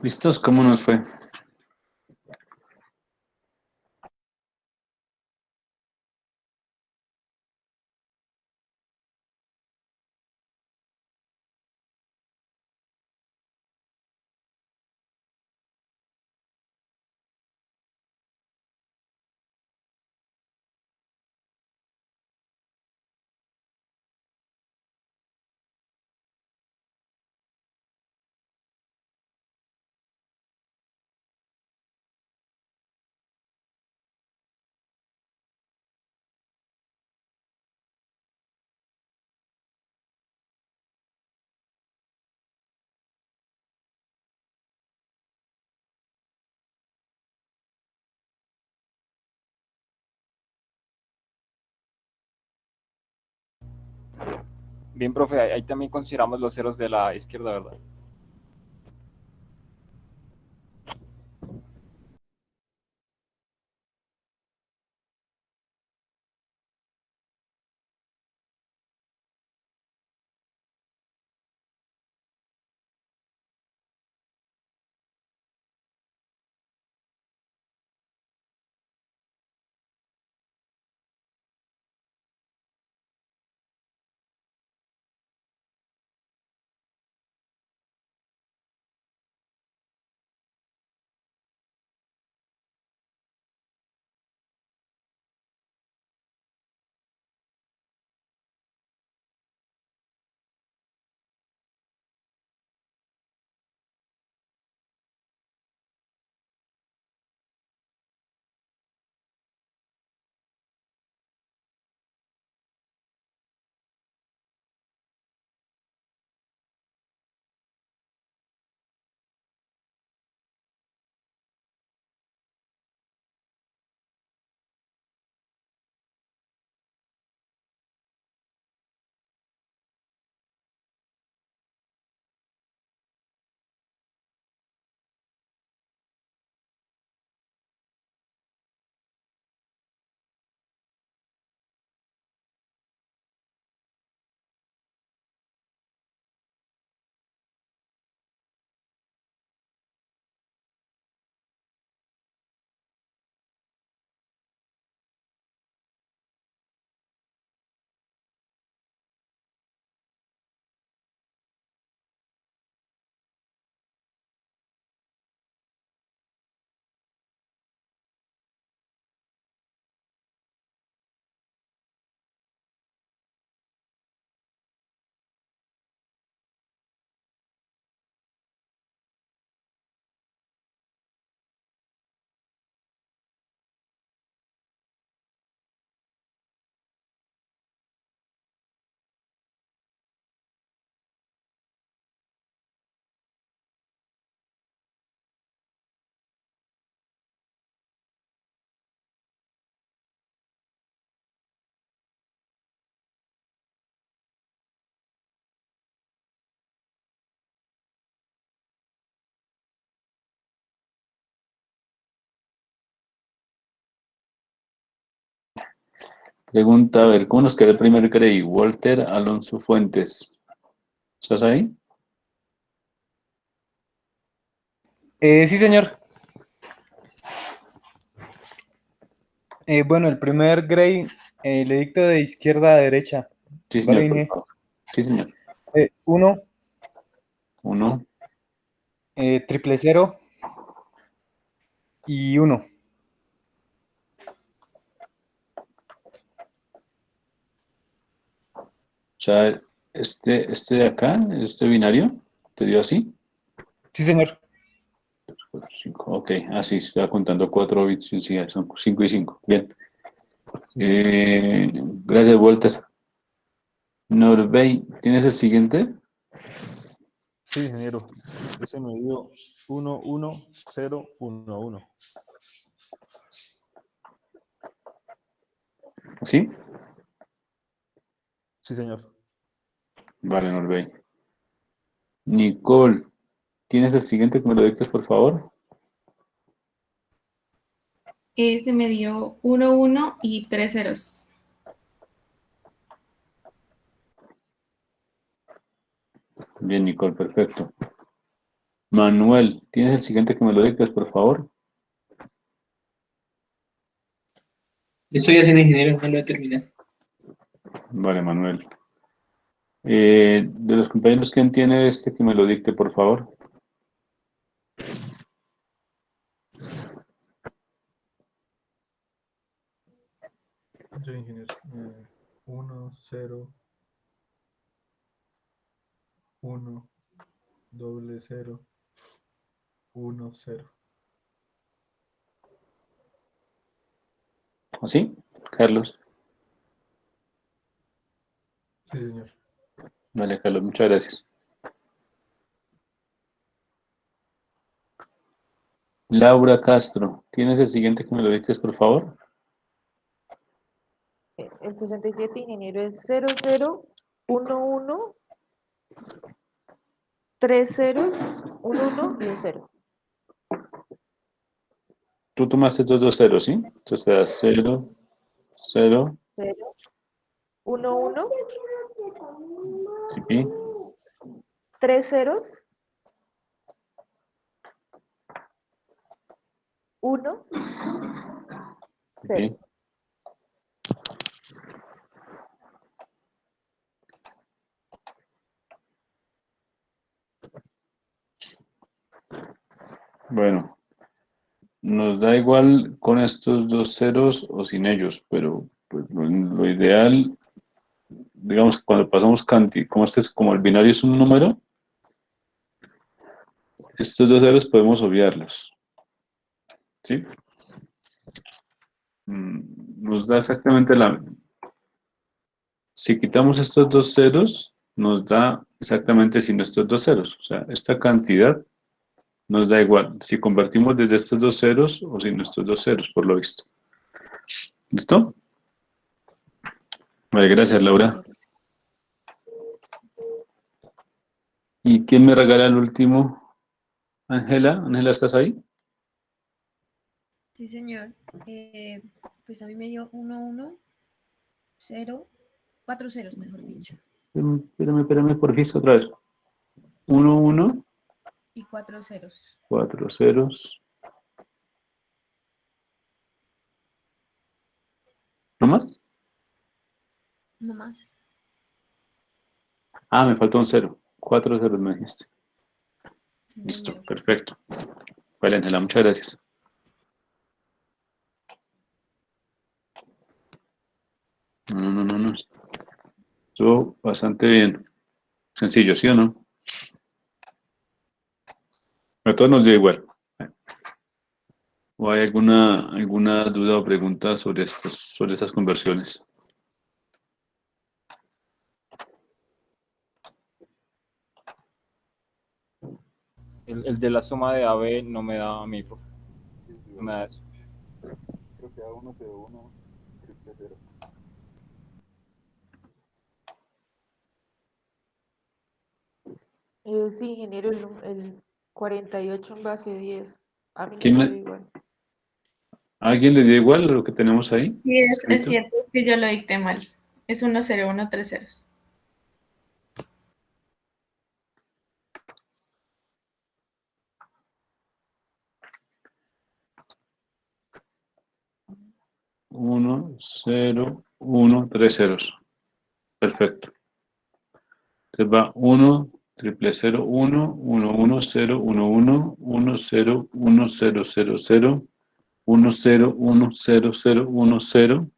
¿Listos? ¿Cómo nos fue? Bien, profe, ahí también consideramos los ceros de la izquierda, ¿verdad? Pregunta, a ver, ¿cómo nos queda el primer grey? Walter Alonso Fuentes. ¿Estás ahí? Sí, señor. Bueno, el primer grade le dicto de izquierda a derecha. Sí, ¿Vale, señor, por Inge? favor. Sí, señor. 1, 1, triple cero y 1. o sea, este de acá, este binario, ¿te dio así? Sí, señor. 5, ok, así, está contando 4 bits, sí, sí, son 5 y 5. Bien. Gracias, Walter. Norbey, ¿tienes el siguiente? Sí, ingeniero. Ese me dio 11011. ¿Sí? Sí, señor. Vale, Norbey. Nicole, ¿tienes el siguiente que me lo dictes, por favor? Ese me dio 1, 1 y 3 ceros. Bien, Nicole, perfecto. Manuel, ¿tienes el siguiente que me lo dictes, por favor? Estoy haciendo ingeniero, no lo he terminado. Vale, Manuel. De los compañeros, ¿quién tiene este que me lo dicte, por favor? Yo, ingeniero. 1, 0, 1, doble 0, 1, 0. ¿Así? Carlos. Sí, señor. Vale, Carlos, muchas gracias. Laura Castro, ¿tienes el siguiente que me lo dictes, por favor? El 67, ingeniero, es 0011 3 ceros, un 1 y un 0. Tú tomaste estos dos ceros, ¿sí? Entonces te da 0, 0, 0, 1, 1, sí, 3 ceros, 1, 0. sí. Bueno, nos da igual con estos dos ceros o sin ellos, pero pues, lo ideal, digamos que cuando pasamos como este es como el binario es un número, estos dos ceros podemos obviarlos, ¿sí? Nos da exactamente la... Si quitamos estos dos ceros, nos da exactamente sin estos dos ceros. O sea, esta cantidad nos da igual si convertimos desde estos dos ceros o sin estos dos ceros, por lo visto. ¿Listo? Vale, gracias, Laura. ¿Y quién me regala el último? Ángela. Ángela, ¿estás ahí? Sí, señor. Pues a mí me dio 1, 1, 0, 4 ceros, mejor dicho. Espérame, por fin, otra vez. 1, 1, Y 4 ceros. 4 ceros. ¿No más? No más. Ah, me faltó un cero. 4 ceros me dijiste. Sí, Listo, señor. perfecto. Vale, Ángela, muchas gracias. No. Estuvo bastante bien. Sencillo, ¿sí o no? A todos nos dio igual. ¿O hay alguna duda o pregunta sobre sobre estas conversiones? El de la suma de AB no me da a mí, profe. No me da eso. Creo que da 101, triple 0. Sí, ingeniero, el 48 en base 10. A mí no ¿Quién me me- dio igual. ¿A alguien le dio igual lo que tenemos ahí? Sí, es Escrito. cierto, es que yo lo dicté mal. Es 1, 0, 1, 3 ceros. Uno, 0, 1, 3 ceros. Perfecto. Entonces va 1, triple 0, 1, 1, 1, 0, 1, 1, 1, 0, 1, 0, 0, 0, 1, 0, 1, 0, 0, 1, 0,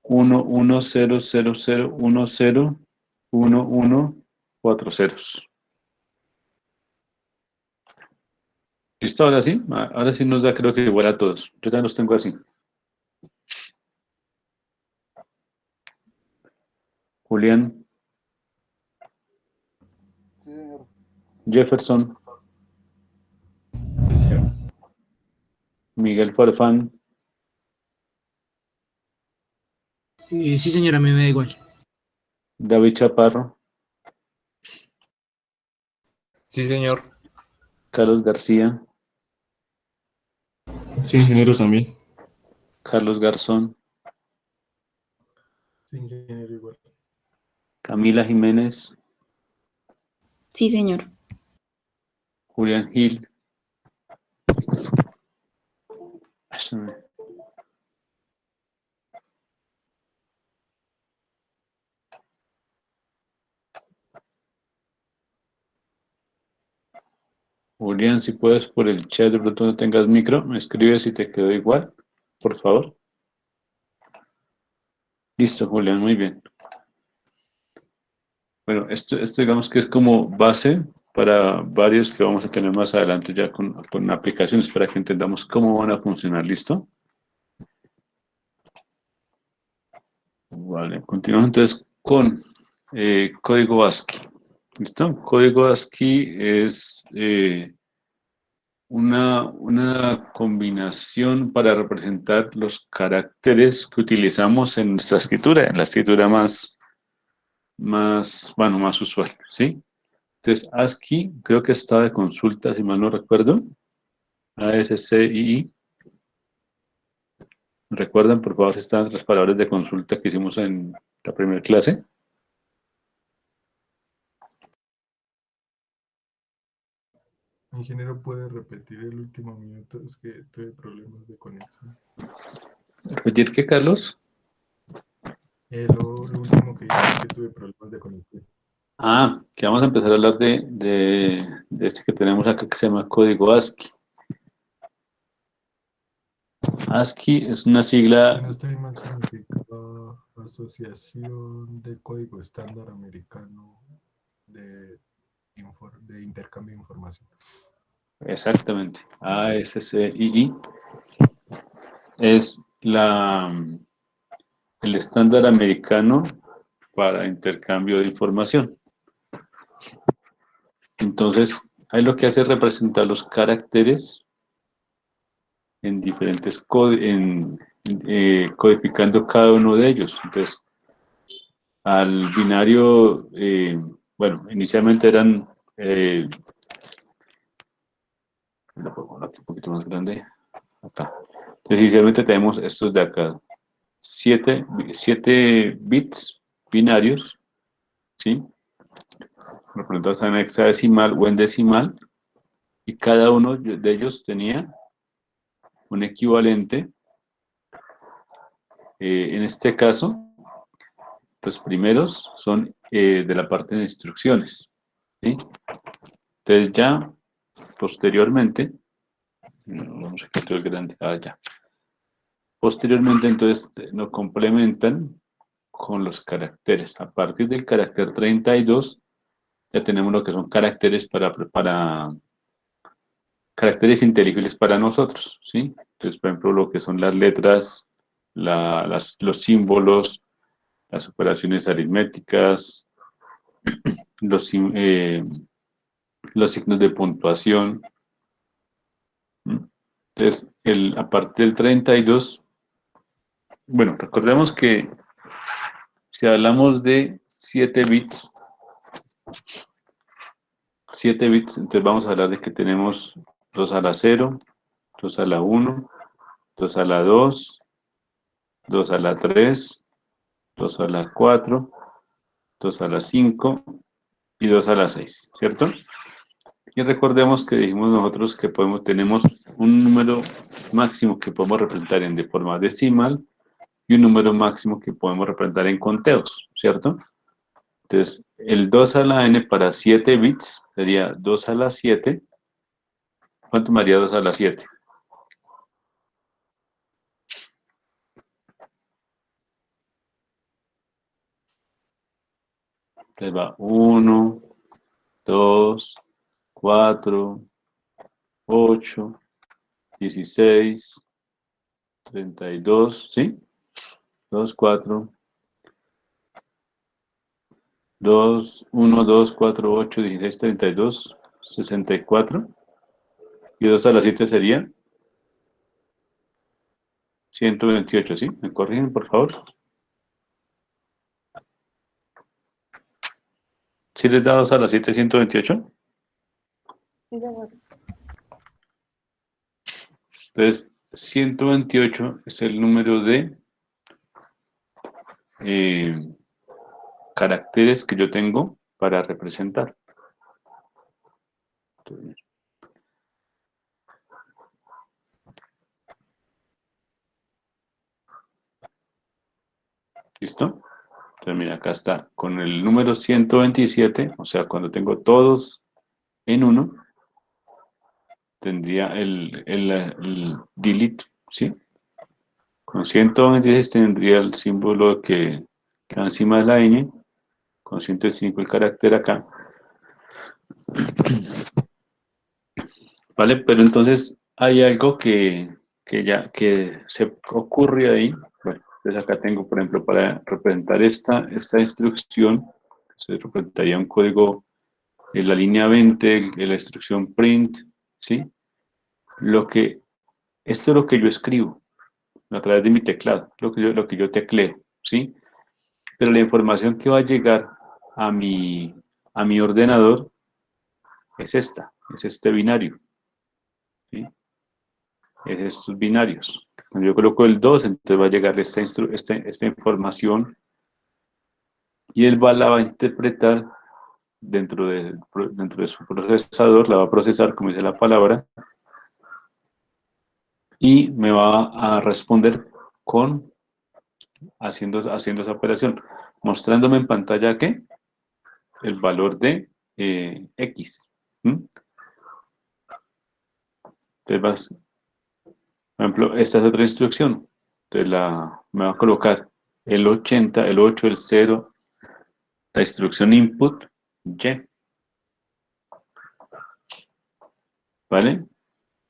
1, 1, 0, 0, 0, 1, 0, 1, 1, 4 ceros. ¿Listo? Ahora sí. Ahora sí nos da, creo que igual a todos. Yo también los tengo así. Julián, Sí, señor. Jefferson, Miguel Farfán, Sí, señora, a mí me da igual. David Chaparro, Sí, señor. Carlos García, Sí, ingeniero también. Carlos Garzón, Sí, ingeniero, igual. Camila Jiménez, Sí, señor. Julián Gil. Julián, si puedes por el chat, de pronto no tengas micro, me escribes si te quedó igual, por favor. Listo, Julián, muy bien. Bueno, esto digamos que es como base para varios que vamos a tener más adelante ya con aplicaciones para que entendamos cómo van a funcionar. ¿Listo? Vale, continuamos entonces con código ASCII. ¿Listo? Código ASCII es una combinación para representar los caracteres que utilizamos en nuestra escritura, en la escritura más usual, ¿sí? Entonces, ASCII creo que está de consulta, si mal no recuerdo. ASCII. ¿Recuerdan, por favor, estas las palabras de consulta que hicimos en la primera clase? Ingeniero, ¿puede repetir el último minuto? Es que tuve problemas de conexión. ¿Repetir qué, Carlos? Lo último que hice es que tuve problemas de conexión. Que vamos a empezar a hablar de este que tenemos acá que se llama código ASCII. ASCII es una Si sigla. no estoy mal, significa Asociación de Código Estándar Americano de Intercambio de Información. Exactamente. ASCII es el estándar americano para intercambio de información. Entonces, ahí lo que hace es representar los caracteres en diferentes codificando cada uno de ellos. Entonces, al binario, inicialmente eran, lo pongo aquí un poquito más grande, acá. Entonces, inicialmente tenemos estos de acá, 7 bits binarios, ¿sí? Representados en hexadecimal o en decimal, y cada uno de ellos tenía un equivalente. En este caso, los primeros son de la parte de instrucciones, ¿sí? Entonces ya, posteriormente, vamos a quitar el grande, ya. Posteriormente, entonces, nos complementan con los caracteres. A partir del carácter 32, ya tenemos lo que son caracteres para caracteres inteligibles para nosotros, ¿sí? Entonces, por ejemplo, lo que son las letras, los símbolos, las operaciones aritméticas, los signos de puntuación. Entonces, a partir del 32, bueno, recordemos que si hablamos de 7 bits, entonces vamos a hablar de que tenemos 2 a la 0, 2 a la 1, 2 a la 2, 2 a la 3, 2 a la 4, 2 a la 5 y 2 a la 6, ¿cierto? Y recordemos que dijimos nosotros que tenemos un número máximo que podemos representar de forma decimal y un número máximo que podemos representar en conteos, ¿cierto? Entonces, el 2 a la n para 7 bits sería 2 a la 7. ¿Cuánto me haría 2 a la 7? Entonces va 1, 2, 4, 8, 16, 32, ¿sí? 2, 4, 2, 1, 2, 4, 8, 16, 32, 64. Y 2 a la 7 sería 128, ¿sí? ¿Me corrigen, por favor? ¿Sí les da 2 a la 7, 128? Entonces, 128 es el número de caracteres que yo tengo para representar. Entonces, ¿Listo? Entonces, mira, acá está, con el número 127, o sea, cuando tengo todos en uno, tendría el delete, ¿sí? Con 126 tendría el símbolo que va encima de la ñ, con 105 el carácter acá. ¿Vale? Pero entonces hay algo que se ocurre ahí. Bueno, entonces acá tengo, por ejemplo, para representar esta instrucción, se representaría un código en la línea 20, en la instrucción print, ¿sí? Esto es lo que yo escribo a través de mi teclado, lo que yo tecleo, ¿sí? Pero la información que va a llegar a mi ordenador es es este binario, ¿sí? Es estos binarios. Cuando yo coloco el 2, entonces va a llegar esta información y él la va a interpretar dentro de su procesador, la va a procesar, como dice la palabra, y me va a responder haciendo esa operación, mostrándome en pantalla ¿qué? El valor de X. Entonces por ejemplo, esta es otra instrucción. Entonces me va a colocar el 80, el 8, el 0, la instrucción input, Y. ¿Vale?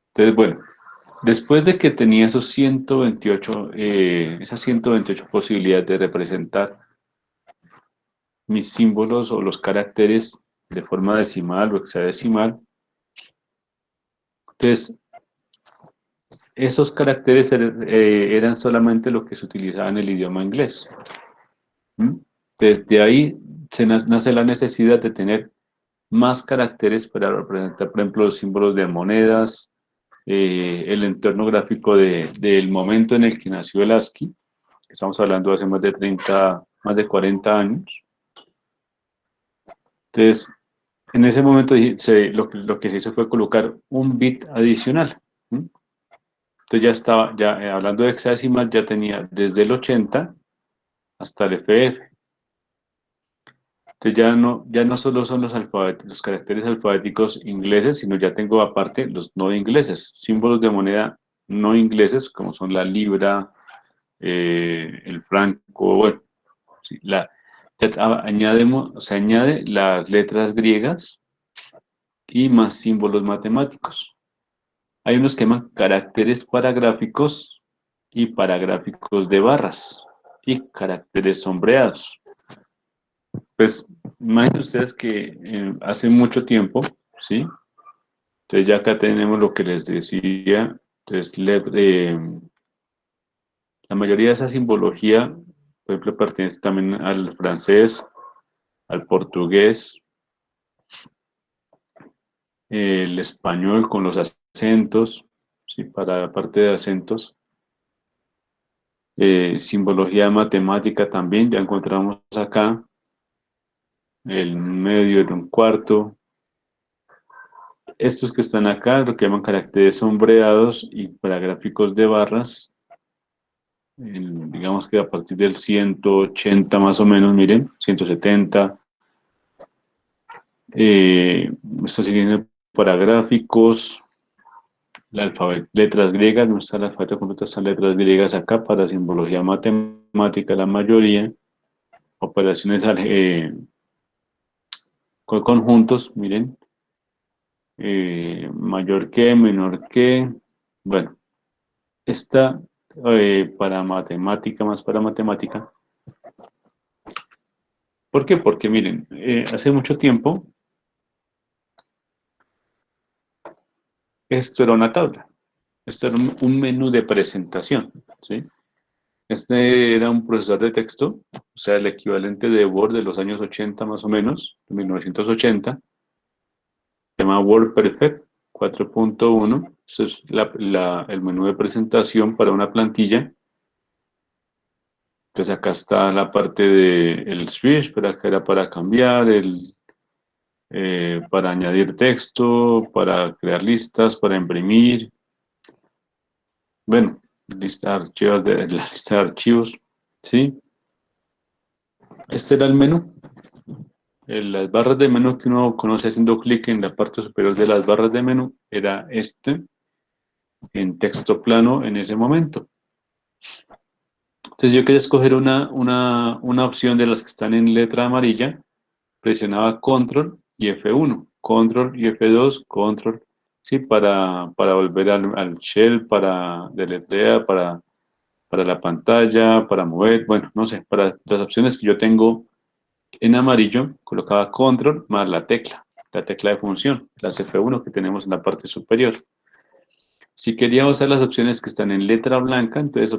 Entonces, bueno, después de que tenía esas 128 posibilidades de representar mis símbolos o los caracteres de forma decimal o hexadecimal, entonces, esos caracteres eran solamente lo que se utilizaba en el idioma inglés. Desde ahí nace la necesidad de tener más caracteres para representar, por ejemplo, los símbolos de monedas, el entorno gráfico del momento en el que nació el ASCII, que estamos hablando hace más de 40 años. Entonces, en ese momento lo que se hizo fue colocar un bit adicional. Entonces hablando de hexadecimal, ya tenía desde el 80 hasta el FF. Entonces ya no solo son los caracteres alfabéticos ingleses, sino ya tengo aparte los no ingleses, símbolos de moneda no ingleses, como son la libra, el franco, bueno, sí, se añade las letras griegas y más símbolos matemáticos. Hay unos que llaman caracteres paragráficos y paragráficos de barras y caracteres sombreados. Pues imaginen ustedes que hace mucho tiempo, ¿sí? Entonces ya acá tenemos lo que les decía. Entonces la mayoría de esa simbología, por ejemplo, pertenece también al francés, al portugués, el español con los acentos, ¿sí? Para la parte de acentos. Simbología matemática también, ya encontramos acá el medio en un cuarto. Estos que están acá, lo que llaman caracteres sombreados y paragráficos de barras, digamos que a partir del 180 más o menos, miren, 170. Estos siguen paragráficos, letras griegas, no está el alfabeto completo, están letras griegas acá para simbología matemática, la mayoría, operaciones con conjuntos, miren, mayor que, menor que, bueno, esta para matemática, más para matemática. ¿Por qué? Porque miren, hace mucho tiempo esto era una tabla, esto era un menú de presentación, ¿sí? Este era un procesador de texto, o sea, el equivalente de Word de los años 80 más o menos, de 1980, se llama WordPerfect 4.1, eso es el menú de presentación para una plantilla. Entonces acá está la parte del switch, pero acá era para cambiar, para añadir texto, para crear listas, para imprimir. Bueno, la lista de archivos, ¿sí? Este era el menú. Las barras de menú que uno conoce haciendo clic en la parte superior de las barras de menú era este en texto plano en ese momento. Entonces yo quería escoger una opción de las que están en letra amarilla, presionaba Control y F1, Control y F2, Control, sí, para volver al shell, para deletrear, para la pantalla, para mover, bueno, no sé, para las opciones que yo tengo en amarillo, colocaba Control más la tecla de función, las F1 que tenemos en la parte superior. Si quería usar las opciones que están en letra blanca, entonces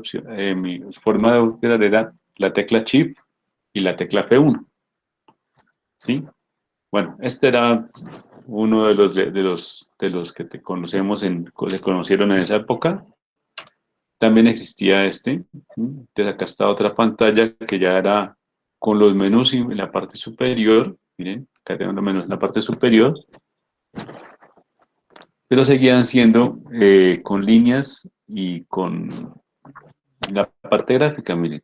mi forma de operar era la tecla Shift y la tecla F1. ¿Sí? Bueno, este era uno de los que te conocemos se conocieron en esa época. También existía este. Entonces acá está otra pantalla que ya era con los menús en la parte superior. Miren, acá tenemos los menús en la parte superior. Pero seguían siendo con líneas y con la parte gráfica, miren.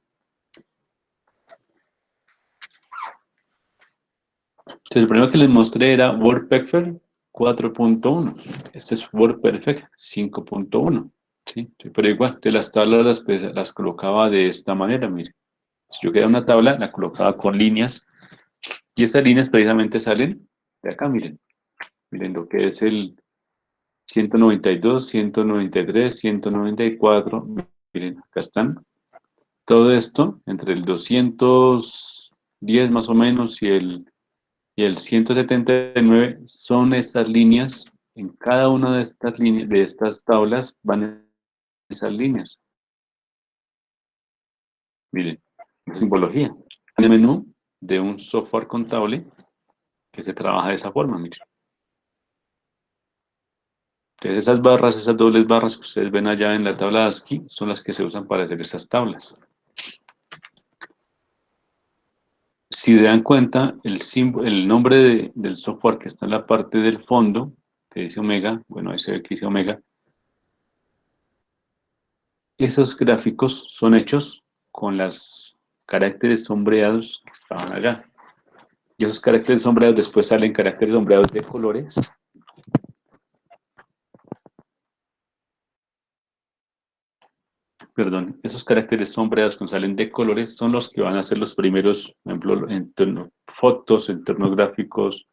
Entonces, el primero que les mostré era WordPerfect 4.1. Este es WordPerfect 5.1. ¿Sí? Pero igual, de las tablas las colocaba de esta manera, miren. Si yo quería una tabla, la colocaba con líneas. Y estas líneas precisamente salen de acá, miren. Miren lo que es el 192, 193, 194. Miren, acá están. Todo esto, entre el 210 más o menos y el 179, son estas líneas. En cada una de estas líneas, de estas tablas, van esas líneas. Miren, simbología. El menú de un software contable que se trabaja de esa forma, miren. Entonces esas barras, esas dobles barras que ustedes ven allá en la tabla ASCII, son las que se usan para hacer estas tablas. Si se dan cuenta, el nombre del software que está en la parte del fondo, que dice Omega, bueno, ahí se ve que dice Omega, esos gráficos son hechos con los caracteres sombreados que estaban allá. Y esos caracteres sombreados después salen caracteres sombreados de colores. Perdón, esos caracteres sombreados que salen de colores son los que van a ser los primeros, por ejemplo, fotos, entornos gráficos,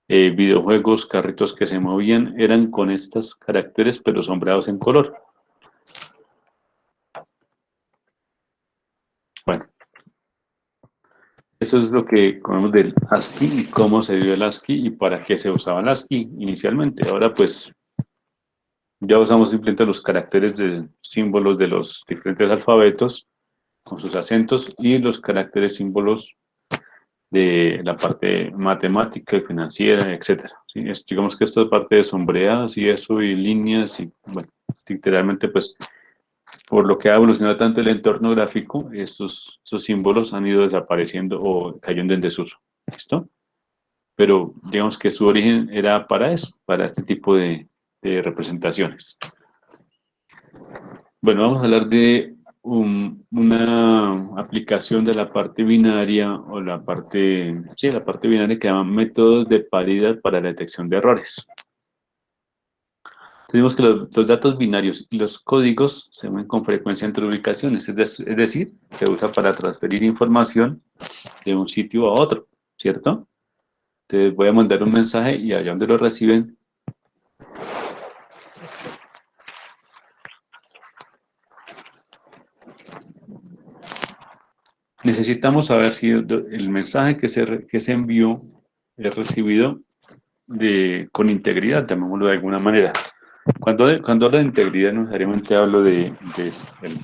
videojuegos, carritos que se movían, eran con estos caracteres pero sombreados en color. Bueno, eso es lo que conocemos del ASCII y cómo se dio el ASCII y para qué se usaba el ASCII inicialmente. Ahora pues ya usamos simplemente los caracteres de símbolos de los diferentes alfabetos con sus acentos y los caracteres símbolos de la parte matemática y financiera, etcétera. ¿Sí? Digamos que esta parte de sombreados y eso y líneas y bueno, literalmente pues por lo que ha evolucionado tanto el entorno gráfico, estos símbolos han ido desapareciendo o cayendo en desuso. ¿Listo? Pero digamos que su origen era para eso, para este tipo de representaciones. Bueno, vamos a hablar de una aplicación de la parte binaria o la parte binaria que llaman métodos de paridad para la detección de errores. Tenemos que los datos binarios y los códigos se mueven con frecuencia entre ubicaciones, es decir, se usa para transferir información de un sitio a otro, ¿cierto? Entonces voy a mandar un mensaje y allá donde lo reciben, necesitamos saber si el mensaje que se envió es recibido con integridad, llamémoslo de alguna manera. Cuando hablo de integridad, no necesariamente hablo del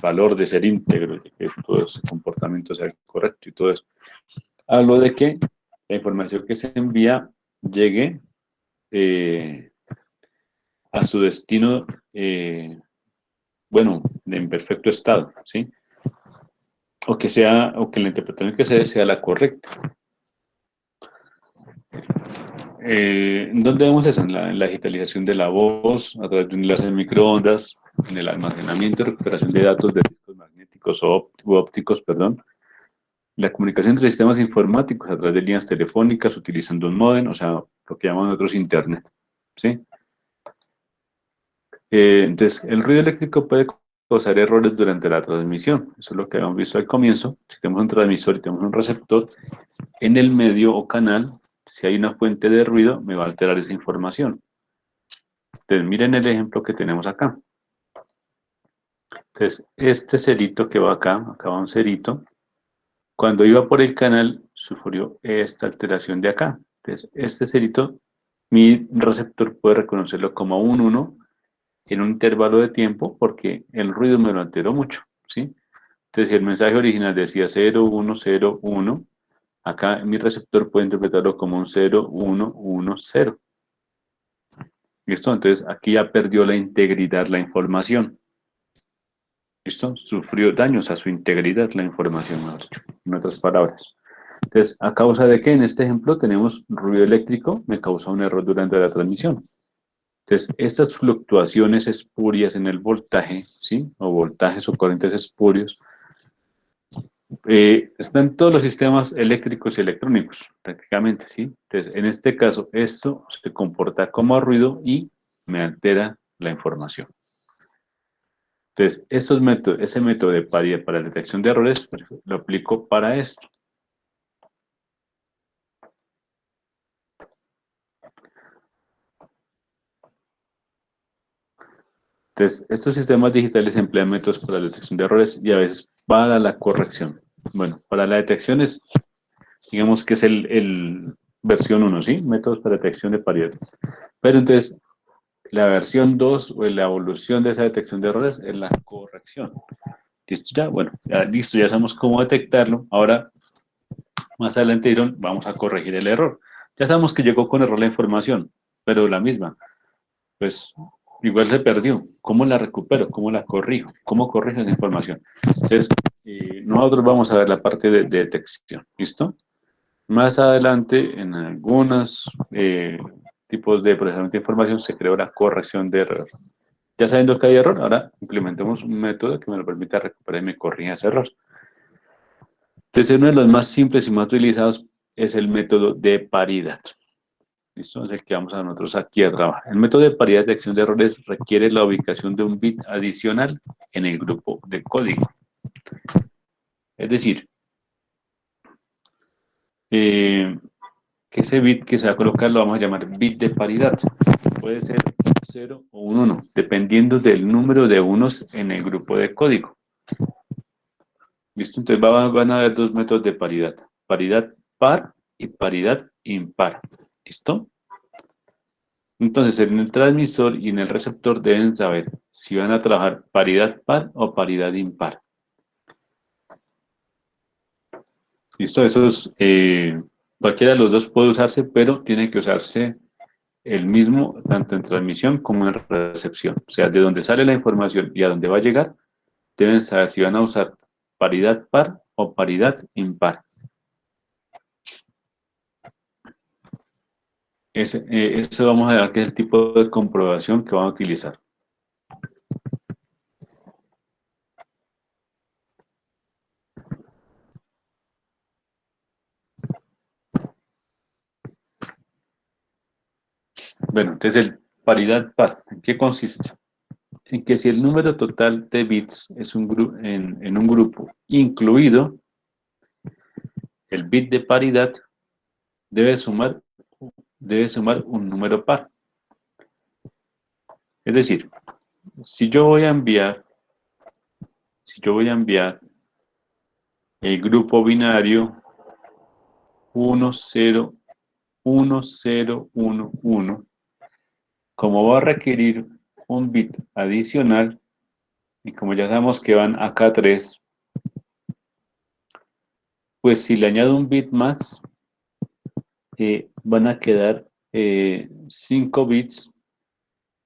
valor de ser íntegro, de que todo ese comportamiento sea correcto y todo eso. Hablo de que la información que se envía llegue a su destino, bueno, en perfecto estado, ¿sí? O que la interpretación que se dé sea la correcta. ¿Dónde vemos eso? En la digitalización de la voz, a través de un enlace de microondas, en el almacenamiento y recuperación de datos de discos magnéticos u ópticos, perdón, la comunicación entre sistemas informáticos a través de líneas telefónicas utilizando un módem, o sea, lo que llamamos nosotros Internet, ¿sí? Entonces, el ruido eléctrico puede causar errores durante la transmisión. Eso es lo que habíamos visto al comienzo. Si tenemos un transmisor y tenemos un receptor, en el medio o canal, si hay una fuente de ruido, me va a alterar esa información. Entonces, miren el ejemplo que tenemos acá. Entonces, este cerito que va acá va un cerito. Cuando iba por el canal, sufrió esta alteración de acá. Entonces, este cerito, mi receptor puede reconocerlo como un 1 en un intervalo de tiempo porque el ruido me lo alteró mucho, ¿sí? Entonces, si el mensaje original decía 0, 1, 0, 1, acá mi receptor puede interpretarlo como un 0, 1, 1, 0. ¿Listo? Entonces, aquí ya perdió la integridad, la información. ¿Listo? Sufrió daños a su integridad la información, en otras palabras. Entonces, ¿a causa de qué? En este ejemplo tenemos ruido eléctrico, me causa un error durante la transmisión. Entonces, estas fluctuaciones espurias en el voltaje, ¿sí? O voltajes o corrientes espurios, están en todos los sistemas eléctricos y electrónicos, prácticamente, ¿sí? Entonces, en este caso, esto se comporta como ruido y me altera la información. Entonces, ese método de paridad para la detección de errores lo aplico para esto. Entonces, estos sistemas digitales emplean métodos para la detección de errores y a veces para la corrección. Bueno, para la detección es, digamos que es el versión 1, ¿sí? Métodos para detección de paridad. Pero entonces, la versión 2 o la evolución de esa detección de errores es la corrección. ¿Listo ya? Bueno, ya, listo, ya sabemos cómo detectarlo. Ahora, más adelante dirán, vamos a corregir el error. Ya sabemos que llegó con error la información, pero la misma. Pues igual se perdió. ¿Cómo la recupero? ¿Cómo la corrijo? ¿Cómo corrijo esa información? Entonces, nosotros vamos a ver la parte de detección. ¿Listo? Más adelante, en algunos tipos de procesamiento de información, se creó la corrección de error. Ya sabiendo que hay error, ahora implementemos un método que me lo permita recuperar y me corrija ese error. Entonces, uno de los más simples y más utilizados es el método de paridad. ¿Listo? Es el que vamos a nosotros aquí a trabajar. El método de paridad de detección de errores requiere la ubicación de un bit adicional en el grupo de código. Es decir, que ese bit que se va a colocar lo vamos a llamar bit de paridad. Puede ser 0 o un 1, dependiendo del número de unos en el grupo de código. ¿Listo? Entonces van a haber dos métodos de paridad. Paridad par y paridad impar. ¿Listo? Entonces, en el transmisor y en el receptor deben saber si van a trabajar paridad par o paridad impar. ¿Listo? Eso es, cualquiera de los dos puede usarse, pero tiene que usarse el mismo tanto en transmisión como en recepción. O sea, de donde sale la información y a dónde va a llegar, deben saber si van a usar paridad par o paridad impar. Eso vamos a ver que es el tipo de comprobación que van a utilizar. Bueno, entonces el paridad par, ¿en qué consiste? En que si el número total de bits es en un grupo incluido, el bit de paridad debe sumar un número par. Es decir, si yo voy a enviar el grupo binario 1, 0, 1, 0, 1, 1, como va a requerir un bit adicional, y como ya sabemos que van acá 3, pues si le añado un bit más, van a quedar 5 bits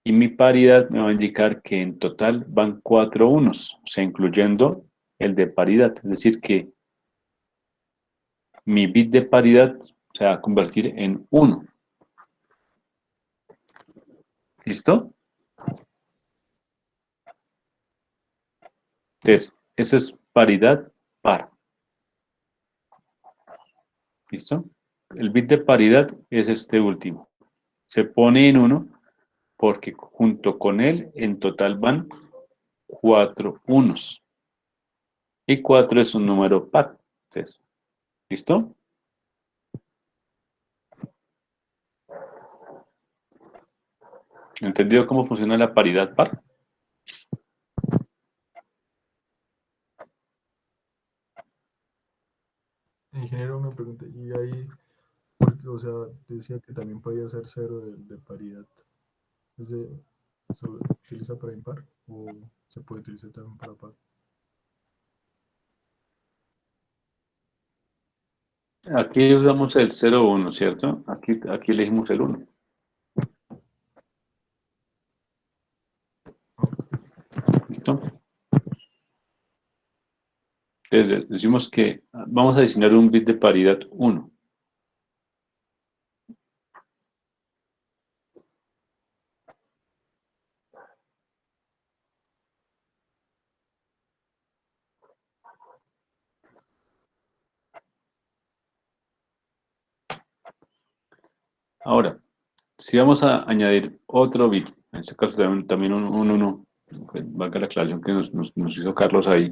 y mi paridad me va a indicar que en total van 4 unos, o sea, incluyendo el de paridad. Es decir, que mi bit de paridad se va a convertir en 1. ¿Listo? Entonces, esa es paridad par. ¿Listo? El bit de paridad es este último. Se pone en 1 porque junto con él en total van 4 unos. Y 4 es un número par. Entonces, ¿listo? ¿Entendido cómo funciona la paridad par? Ingeniero, una pregunta. Y ahí, porque, o sea, decía que también podía ser cero de paridad. ¿Se utiliza para impar o se puede utilizar también para par? Aquí usamos el 0, 1, ¿cierto? Aquí elegimos el 1. ¿Listo? Entonces decimos que vamos a diseñar un bit de paridad 1. Ahora, si vamos a añadir otro bit, en este caso también un 1, valga la aclaración que nos hizo Carlos ahí.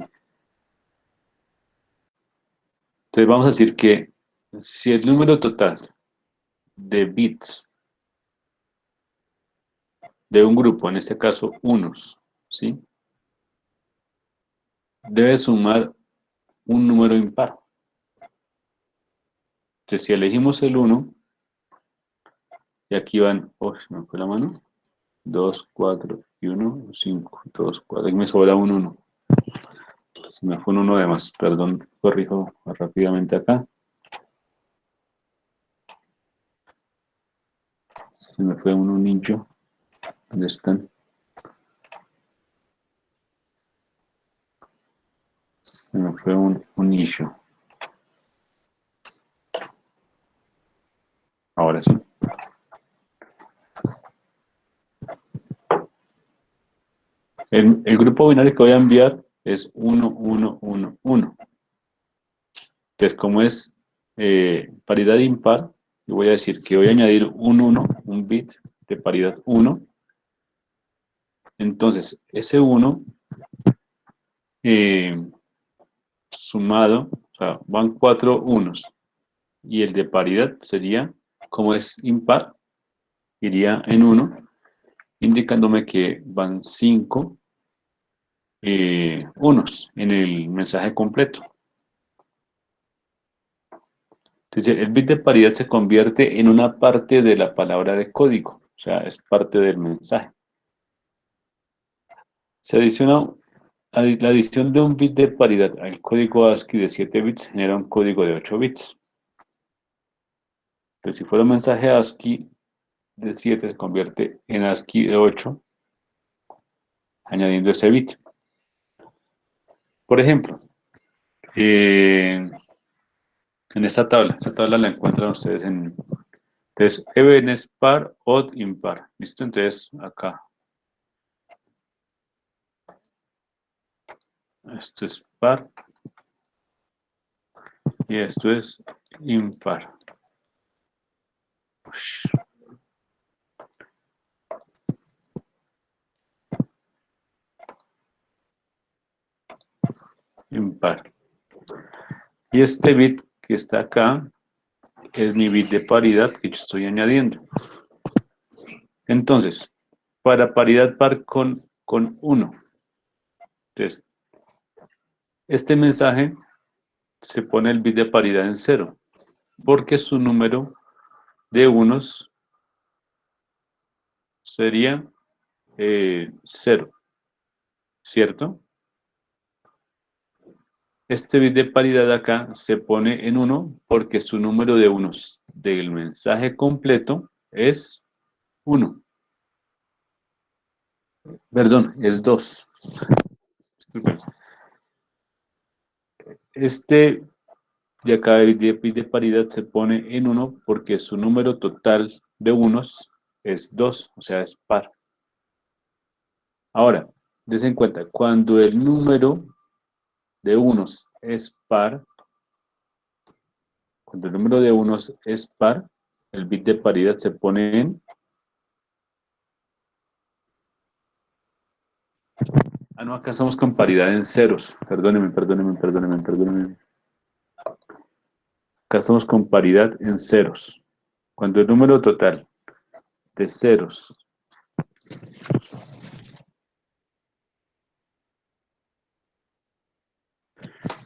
Entonces vamos a decir que si el número total de bits de un grupo, en este caso unos, ¿sí? Debe sumar un número impar. Entonces si elegimos el 1, y aquí van, se me fue la mano, 2, 4 y 1, 5, 2, 4, y me sobra un 1. Se me fue un 1 de más, perdón, corrijo rápidamente acá. Se me fue un nicho. ¿Dónde están? Se me fue un nicho. Ahora sí. El grupo binario que voy a enviar es 1, 1, 1, 1. Entonces, como es paridad impar, yo voy a decir que voy a añadir un 1, un bit de paridad 1. Entonces, ese 1 sumado, o sea, van 4 unos. Y el de paridad sería, como es impar, iría en 1, indicándome que van 5 unos en el mensaje completo. Entonces, el bit de paridad se convierte en una parte de la palabra de código, o sea, es parte del mensaje. Se adiciona la adición de un bit de paridad al código ASCII de 7 bits genera un código de 8 bits. Entonces, si fuera un mensaje ASCII de 7, se convierte en ASCII de 8, añadiendo ese bit. Por ejemplo, en esta tabla la encuentran ustedes en... Entonces, even es par, odd, impar. ¿Listo? Entonces, acá. Esto es par. Y esto es impar. Ush. Impar. Y este bit que está acá es mi bit de paridad que yo estoy añadiendo. Entonces, para paridad par con 1. Entonces, este mensaje se pone el bit de paridad en 0, porque su número de unos sería 0, ¿cierto? Este bit de paridad acá se pone en 1 porque su número de unos del mensaje completo es 1. Perdón, es 2. Disculpen. Este de acá el bit de paridad se pone en 1 porque su número total de unos es 2, o sea, es par. Ahora, des en cuenta, cuando el número de unos es par, Cuando el número de unos es par, el bit de paridad se pone en... Ah, no, acá estamos con paridad en ceros. Perdónenme. Acá estamos con paridad en ceros. Cuando el número total de ceros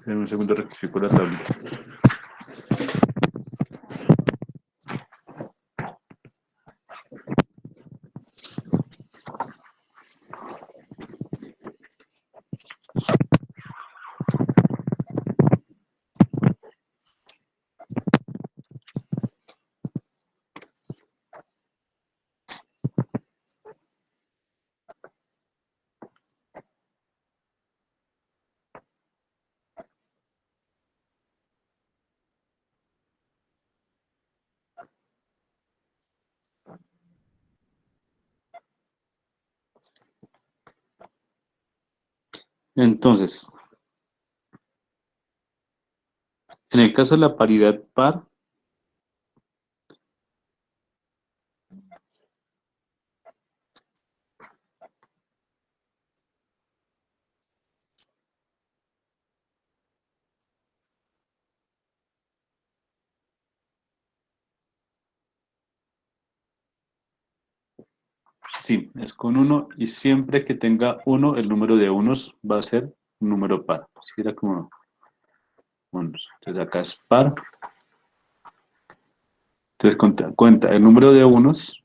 en un segundo rectifico la tablita. Entonces, en el caso de la paridad par, sí, es con 1 y siempre que tenga 1, el número de unos va a ser un número par. Así era como unos. Entonces acá es par. Entonces cuenta el número de unos,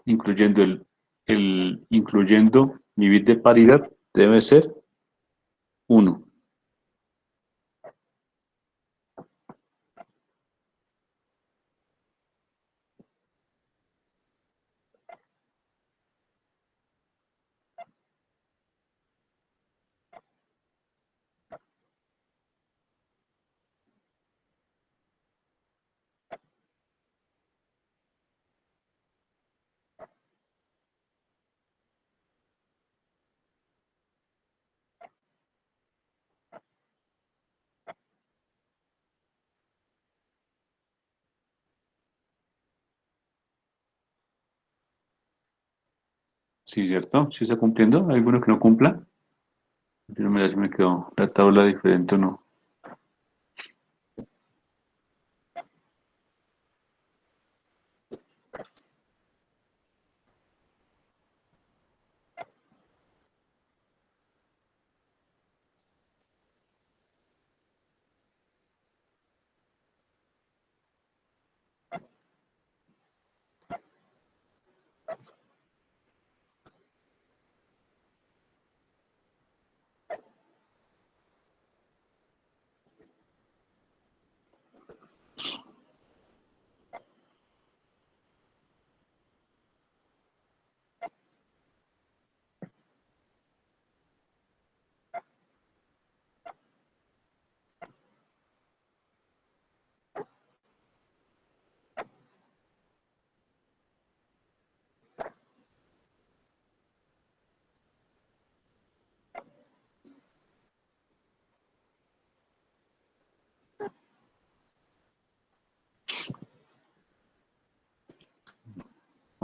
incluyendo incluyendo mi bit de paridad, debe ser 1. Sí, ¿cierto? ¿Sí está cumpliendo? ¿Hay alguno que no cumpla? Yo no me si me quedó la tabla diferente o no.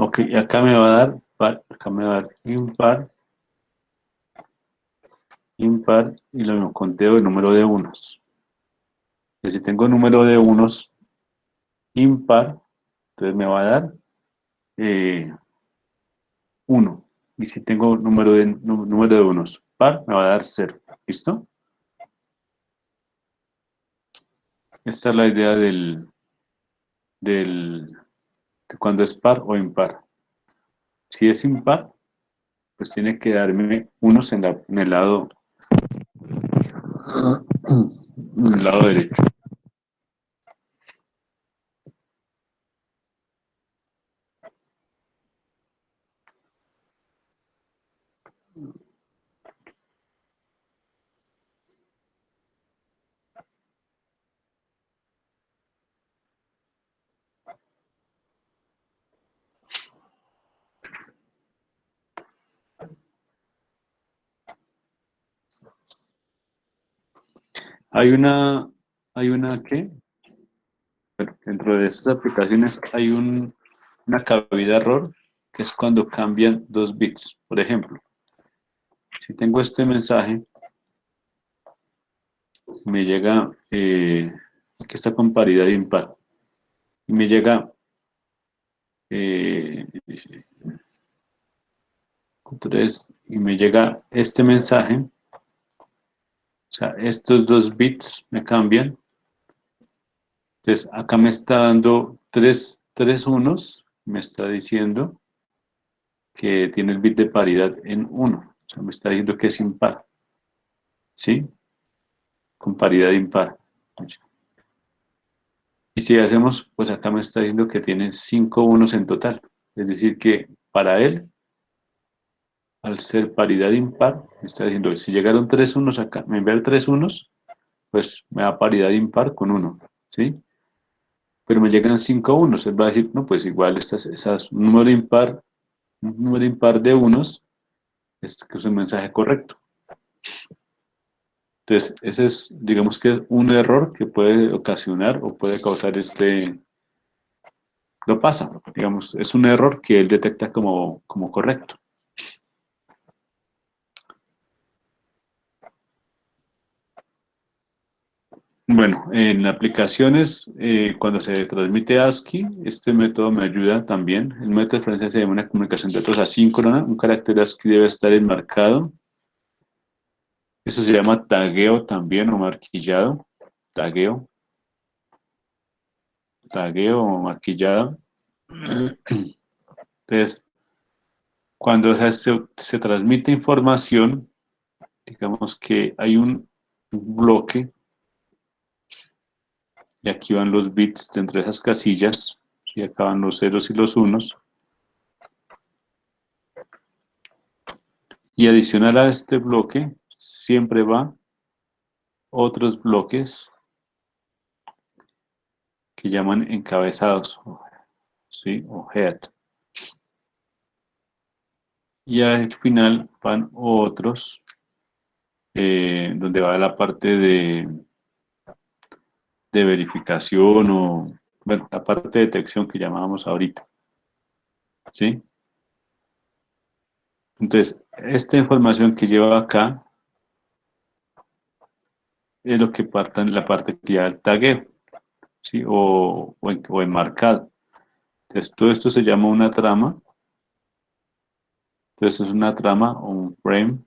Ok, y acá me va a dar par, acá me va a dar impar y lo mismo, conteo el número de unos. Y si tengo número de unos impar, entonces me va a dar 1. Y si tengo número de unos par, me va a dar 0. ¿Listo? Esta es la idea de cuando es par o impar. Si es impar, pues tiene que darme unos en el lado derecho. Hay una que, bueno, dentro de estas aplicaciones hay una cavidad error, que es cuando cambian 2 bits. Por ejemplo, si tengo este mensaje, me llega, aquí está con paridad impar, y me llega, eh, 3, y me llega este mensaje, o sea, estos 2 bits me cambian. Entonces, acá me está dando tres unos, me está diciendo que tiene el bit de paridad en 1. O sea, me está diciendo que es impar. ¿Sí? Con paridad impar. Y si hacemos, pues acá me está diciendo que tiene 5 unos en total. Es decir, que para él, al ser paridad impar, me está diciendo, si llegaron 3 unos acá, me enviar 3 unos, pues me da paridad impar con 1. ¿Sí? Pero me llegan 5 unos. Él va a decir, no, pues igual un número impar de unos, que es un mensaje correcto. Entonces, ese es, digamos que un error que puede ocasionar o puede causar lo pasa, digamos, es un error que él detecta como correcto. Bueno, en aplicaciones, cuando se transmite ASCII, este método me ayuda también. El método de referencia se llama una comunicación de datos asíncrona. Un carácter ASCII debe estar enmarcado. Eso se llama tagueo también o marquillado. Tagueo. Tagueo o marquillado. Entonces, cuando se transmite información, digamos que hay un bloque, y aquí van los bits dentro de esas casillas, y acá van los ceros y los unos, y adicional a este bloque, siempre va otros bloques que llaman encabezados, ¿sí? O head. Y al final van otros, donde va la parte de verificación o, bueno, la parte de detección que llamábamos ahorita, ¿sí? Entonces, esta información que lleva acá es lo que parta en la parte que lleva el tagueo, ¿sí? O enmarcado. Entonces, todo esto se llama una trama. Entonces, es una trama o un frame,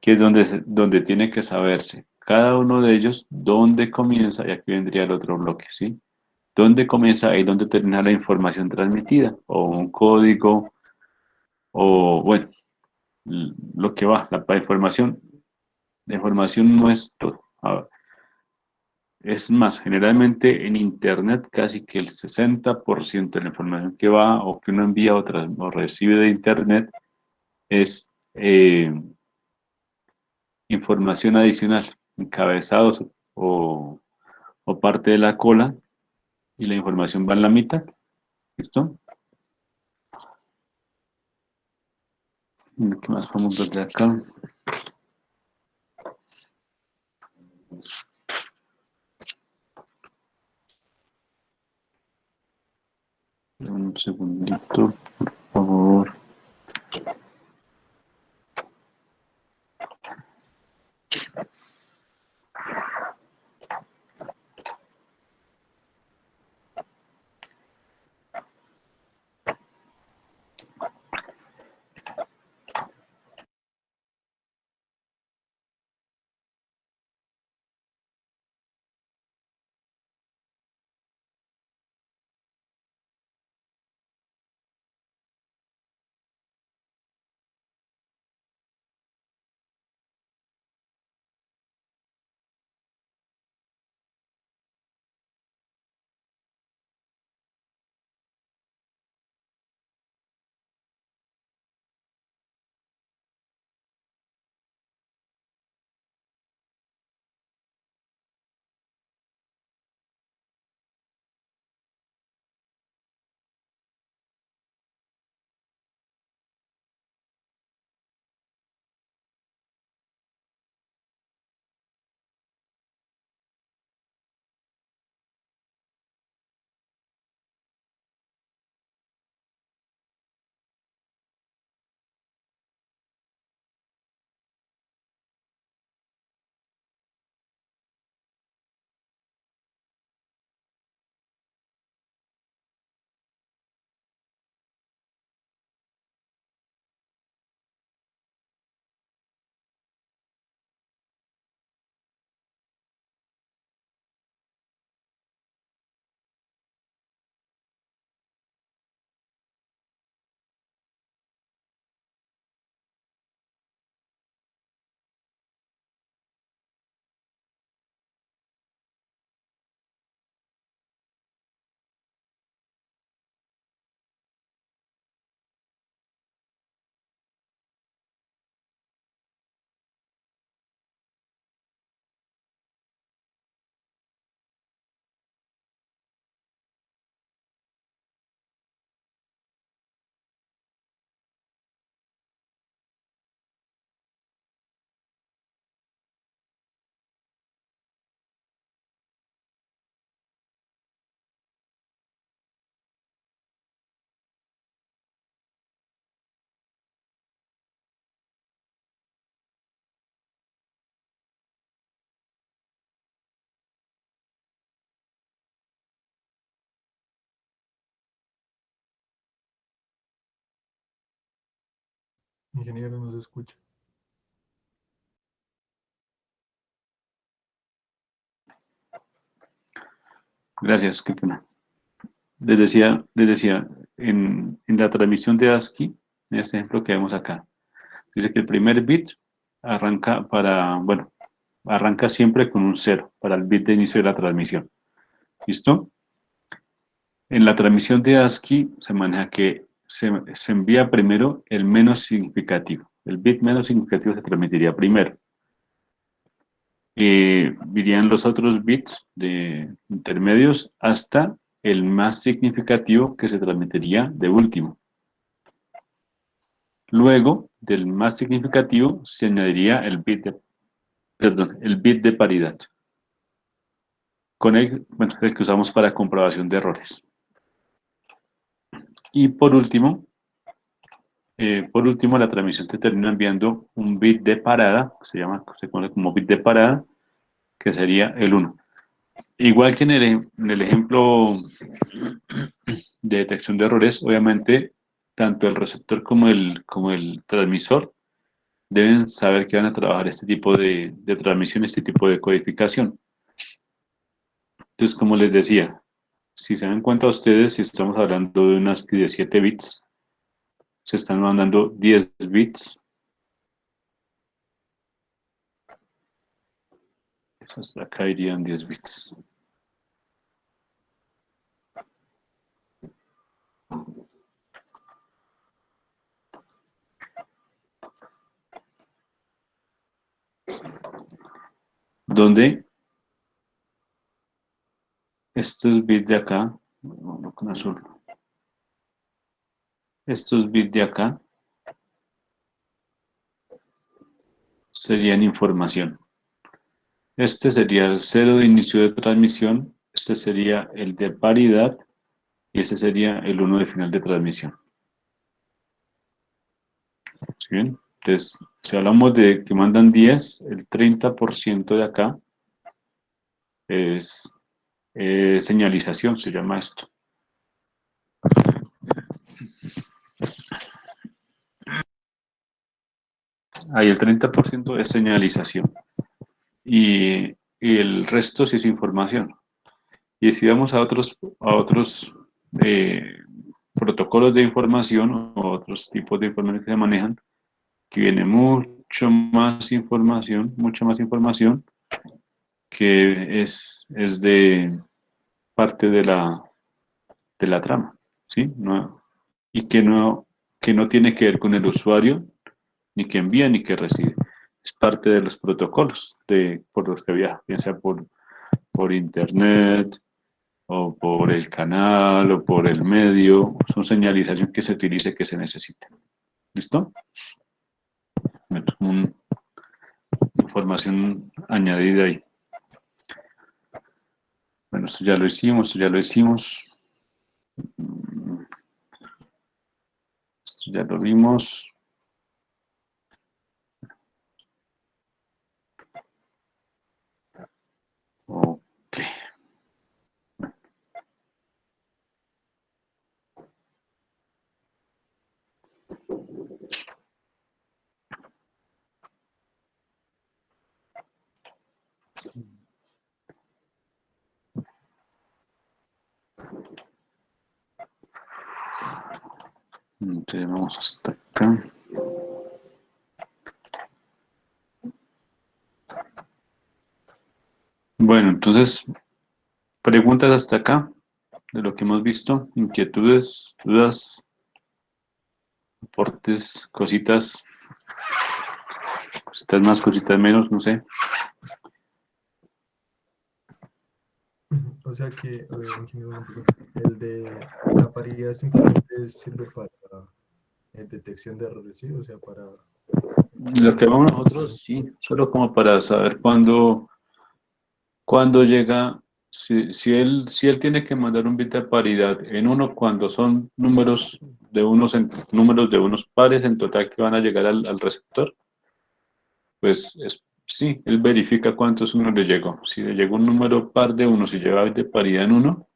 que es donde tiene que saberse cada uno de ellos dónde comienza, y aquí vendría el otro bloque, ¿sí? Dónde comienza y dónde termina la información transmitida, o un código, o bueno, lo que va, la información. La información no es todo. Es más, generalmente en Internet casi que el 60% de la información que va o que uno envía o recibe de Internet es información adicional, encabezados o parte de la cola, y la información va en la mitad. ¿Listo? ¿Qué más podemos ver de acá? Un segundito, por favor. Ingeniero, no se escucha. Gracias, qué pena. Les decía en la transmisión de ASCII, en este ejemplo que vemos acá, dice que el primer bit arranca arranca siempre con un 0 para el bit de inicio de la transmisión. ¿Listo? En la transmisión de ASCII se maneja que se envía primero el menos significativo. El bit menos significativo se transmitiría primero. Irían los otros bits de intermedios hasta el más significativo que se transmitiría de último. Luego del más significativo se añadiría el bit de paridad, con el que usamos para comprobación de errores. Y por último, la transmisión te termina enviando un bit de parada, se conoce como bit de parada, que sería el 1. Igual que en el ejemplo de detección de errores, obviamente, tanto el receptor como el transmisor deben saber que van a trabajar este tipo de transmisión, este tipo de codificación. Entonces, como les decía, si se dan cuenta ustedes, si estamos hablando de un ASCII de 7 bits, se están mandando 10 bits. Hasta acá irían 10 bits. Donde estos bits de acá, con azul, estos bits de acá serían información. Este sería el 0 de inicio de transmisión, este sería el de paridad y ese sería el 1 de final de transmisión. ¿Sí bien? Entonces, si hablamos de que mandan 10, el 30% de acá es señalización, se llama esto. Ahí el 30% es señalización y el resto sí es información. Y si vamos a otros protocolos de información o otros tipos de información que se manejan, que viene mucha más información que es de parte de la trama, ¿sí? Y que no tiene que ver con el usuario, ni que envía ni que recibe. Es parte de los protocolos por los que viaja, ya sea por internet, o por el canal, o por el medio. Son señalización que se utilice, que se necesita. ¿Listo? Información añadida ahí. Bueno, esto ya lo hicimos, Esto ya lo vimos. Ok. Entonces vamos hasta acá. Bueno, entonces, preguntas hasta acá de lo que hemos visto, inquietudes, dudas, aportes, cositas más, cositas menos, no sé. O sea que, ingeniero, el de la paridad simplemente sirve para detección de errores, ¿sí? O sea, para... Lo que vamos nosotros, sí, solo como para saber cuándo llega, si él tiene que mandar un bit de paridad en uno cuando son números de unos pares en total que van a llegar al receptor, pues sí, él verifica cuántos unos le llegó. Si le llegó un número par de uno, si lleva bit de paridad en uno,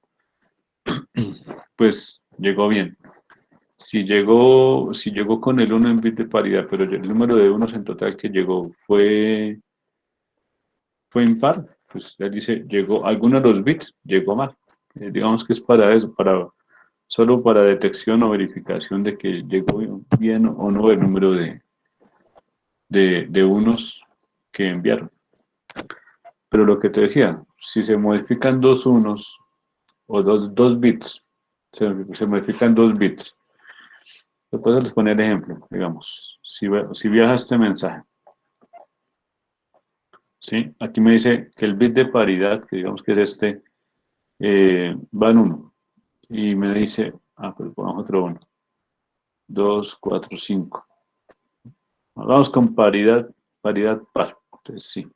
pues llegó bien. si llegó con el 1 en bit de paridad, pero el número de unos en total que llegó fue impar, pues él dice, llegó, alguno de los bits llegó mal. Digamos que es para eso, solo para detección o verificación de que llegó bien o no el número de unos que enviaron. Pero lo que te decía, si se modifican dos unos o dos bits, se modifican 2 bits. Después les poner el ejemplo, digamos, si viaja este mensaje, ¿sí? Aquí me dice que el bit de paridad, que digamos que es este, va en 1. Y me dice, pues pongamos otro 1. 2, 4, 5. Vamos con paridad par. Entonces sí,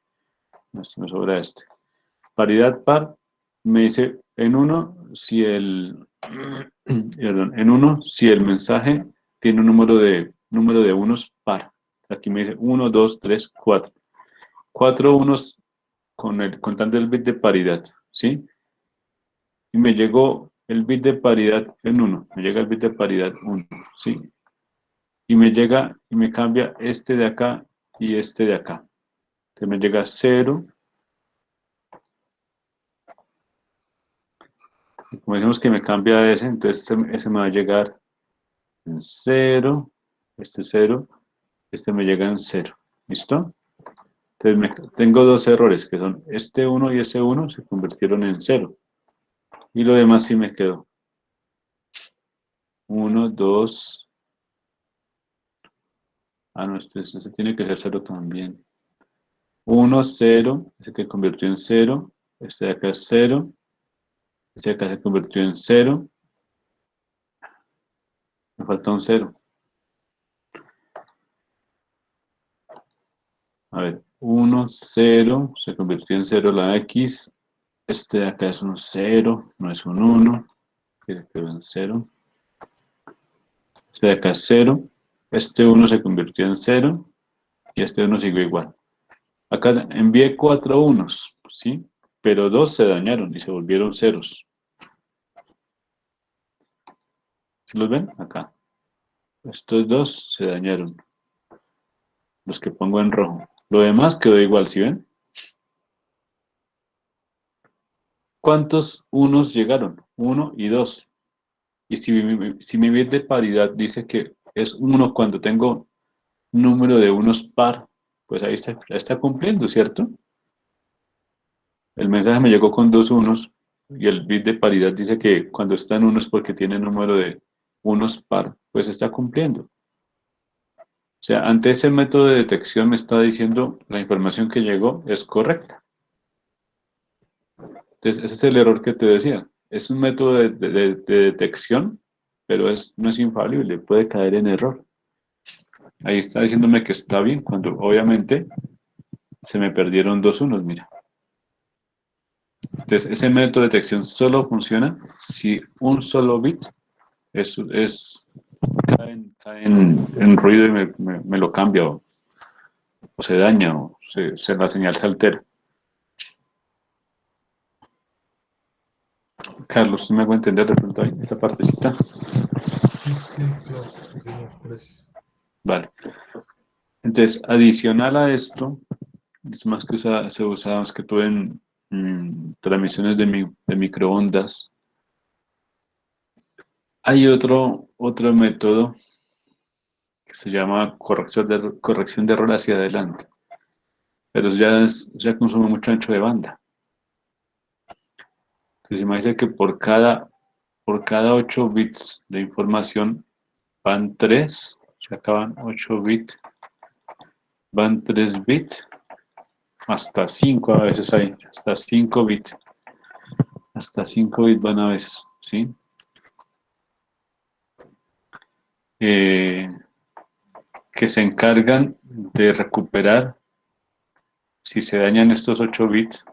me sobra este. Paridad par me dice en 1 si en 1 si el mensaje tiene un número de unos par. Aquí me dice 1, 2, 3, 4. 4 unos contando el bit de paridad, ¿sí? Y me llegó el bit de paridad en 1. Me llega el bit de paridad 1, ¿sí? Y me llega y me cambia este de acá y este de acá. Entonces me llega 0. Como decimos que me cambia ese, entonces ese me va a llegar en 0, este 0, este me llega en 0. ¿Listo? Entonces tengo dos errores, que son este 1 y ese 1 se convirtieron en 0. Y lo demás sí me quedó. 1, 2. No, este tiene que ser 0 también. 1, 0, ese que convirtió en 0. Este de acá es 0. Este de acá se convirtió en 0. Me falta un 0. A ver, 1, 0, se convirtió en 0 la X. Este de acá es un 0, no es un 1. Que quedó en 0. Este de acá es 0. Este 1 se convirtió en 0. Y este 1 siguió igual. Acá envié 4 unos, ¿sí? Pero 2 se dañaron y se volvieron ceros. ¿Sí los ven? Acá. Estos 2 se dañaron. Los que pongo en rojo. Lo demás quedó igual, ¿sí ven? ¿Cuántos unos llegaron? 1 y 2. Y si mi bit de paridad dice que es 1 cuando tengo número de unos par, pues ahí está cumpliendo, ¿cierto? El mensaje me llegó con 2 unos y el bit de paridad dice que cuando está en 1 es porque tiene número de unos par, pues está cumpliendo. O sea, ante ese método de detección me está diciendo la información que llegó es correcta. Entonces, ese es el error que te decía. Es un método de detección, pero no es infalible, puede caer en error. Ahí está diciéndome que está bien, cuando obviamente se me perdieron 2 unos, mira. Entonces, ese método de detección solo funciona si un solo bit cae en ruido y me lo cambia o se daña o la señal se altera. Carlos, ¿sí me hago entender de pronto ahí esta partecita? Sí, claro, sí, señor, gracias. Vale. Entonces, adicional a esto, es más que se usa más que todo en transmisiones de microondas. Hay otro método que se llama corrección de error hacia adelante, pero ya consume mucho ancho de banda. Entonces, imagínense que por cada 8 bits de información van 3, se acaban 8 bits, van 3 bits, hasta 5 a veces hay, hasta 5 bits. Hasta 5 bits van a veces, ¿sí? Que se encargan de recuperar, si se dañan estos 8 bits,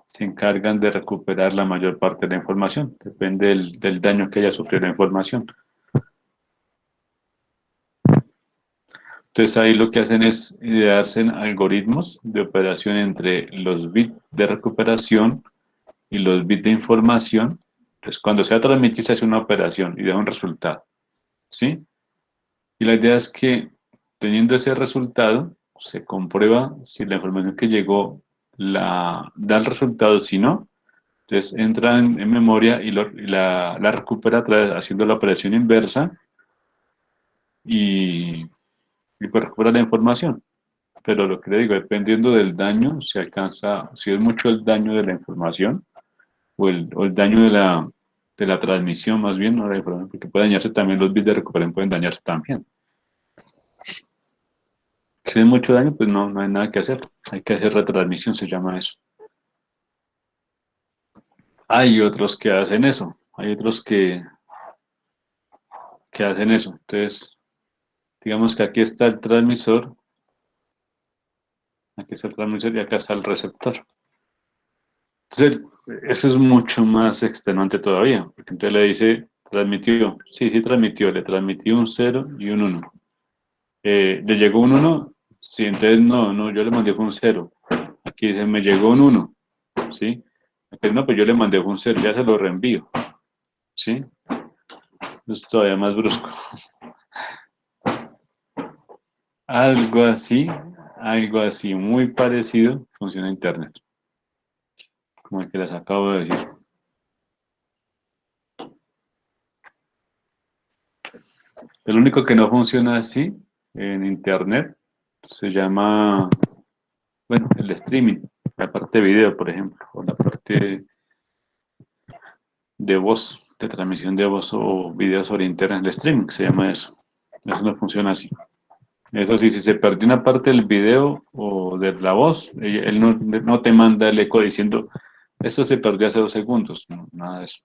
se encargan de recuperar la mayor parte de la información, depende del daño que haya sufrido la información. Entonces ahí lo que hacen es idearse algoritmos de operación entre los bits de recuperación y los bits de información. Entonces cuando se va a transmitir se hace una operación y da un resultado. ¿sí? Y la idea es que teniendo ese resultado, se comprueba si la información que llegó da el resultado, si no, entonces entra en memoria y la recupera haciendo la operación inversa y, y pues recupera la información. Pero lo que le digo, dependiendo del daño, si alcanza, si es mucho el daño de la información o el daño de la transmisión más bien, no de la información, porque puede dañarse también, los bits de recuperación pueden dañarse también. Si es mucho daño, pues no, no hay nada que hacer. Hay que hacer retransmisión, se llama eso. Hay otros que hacen eso. Hay otros que hacen eso. Entonces, digamos que aquí está el transmisor. Aquí está el transmisor y acá está el receptor. Entonces, eso es mucho más extenuante todavía. Porque entonces le dice, transmitió. Sí, sí transmitió. Le transmitió un 0 y un 1. ¿Le llegó un 1? Sí, entonces no, yo le mandé fue un 0. Aquí dice, me llegó un 1. ¿Sí? Aquí, no, pues yo le mandé fue un 0, ya se lo reenvío. ¿Sí? Es todavía más brusco. Algo así, muy parecido funciona Internet. Como el que les acabo de decir. El único que no funciona así en Internet se llama, bueno, el streaming, la parte de video, por ejemplo, o la parte de voz, de transmisión de voz o video sobre Internet, el streaming se llama eso. Eso no funciona así. Eso sí, si se perdió una parte del video o de la voz, él no te manda el eco diciendo, esto se perdió hace 2 segundos, no, nada de eso.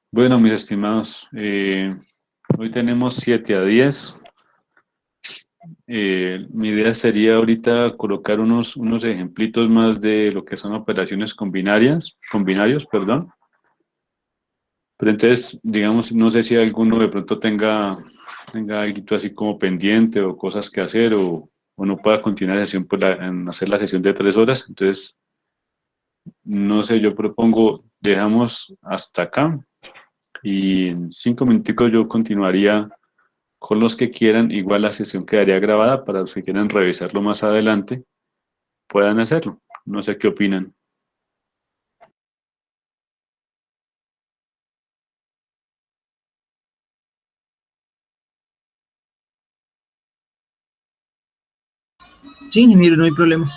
Bueno, mis estimados, hoy tenemos 7 a 10. Mi idea sería ahorita colocar unos ejemplitos más de lo que son operaciones combinarios, perdón. Pero entonces, digamos, no sé si alguno de pronto tenga algo así como pendiente o cosas que hacer o no pueda continuar la sesión en hacer la sesión de 3 horas. Entonces, no sé, yo propongo, dejamos hasta acá y en 5 minuticos yo continuaría con los que quieran. Igual la sesión quedaría grabada para los que quieran revisarlo más adelante, puedan hacerlo. No sé qué opinan. Sí, ingeniero, no hay problema.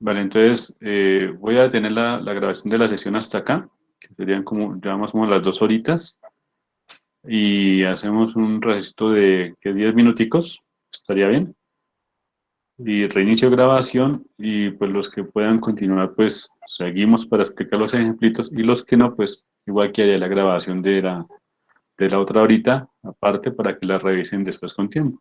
Vale, entonces voy a tener la grabación de la sesión hasta acá, que serían como, ya más o menos las 2 horitas, y hacemos un registro de que 10 minuticos, estaría bien, y reinicio grabación, y pues los que puedan continuar, pues seguimos para explicar los ejemplitos, y los que no, pues igual que haya la grabación de la otra horita, aparte, para que la revisen después con tiempo.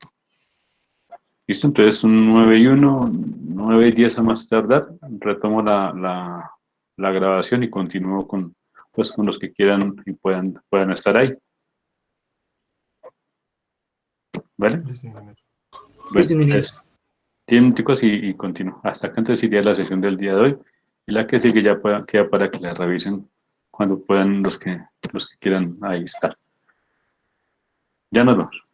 ¿Listo? Entonces, un 9 y 1, 9 y 10 a más tardar, retomo la grabación y continúo con los que quieran y puedan estar ahí. ¿Vale? Listo, ingeniero. Bueno, entonces, 10 minuticos y continúo. Hasta acá entonces iría la sesión del día de hoy. Y la que sigue ya queda para que la revisen cuando puedan los que quieran ahí estar. Ya nos vemos.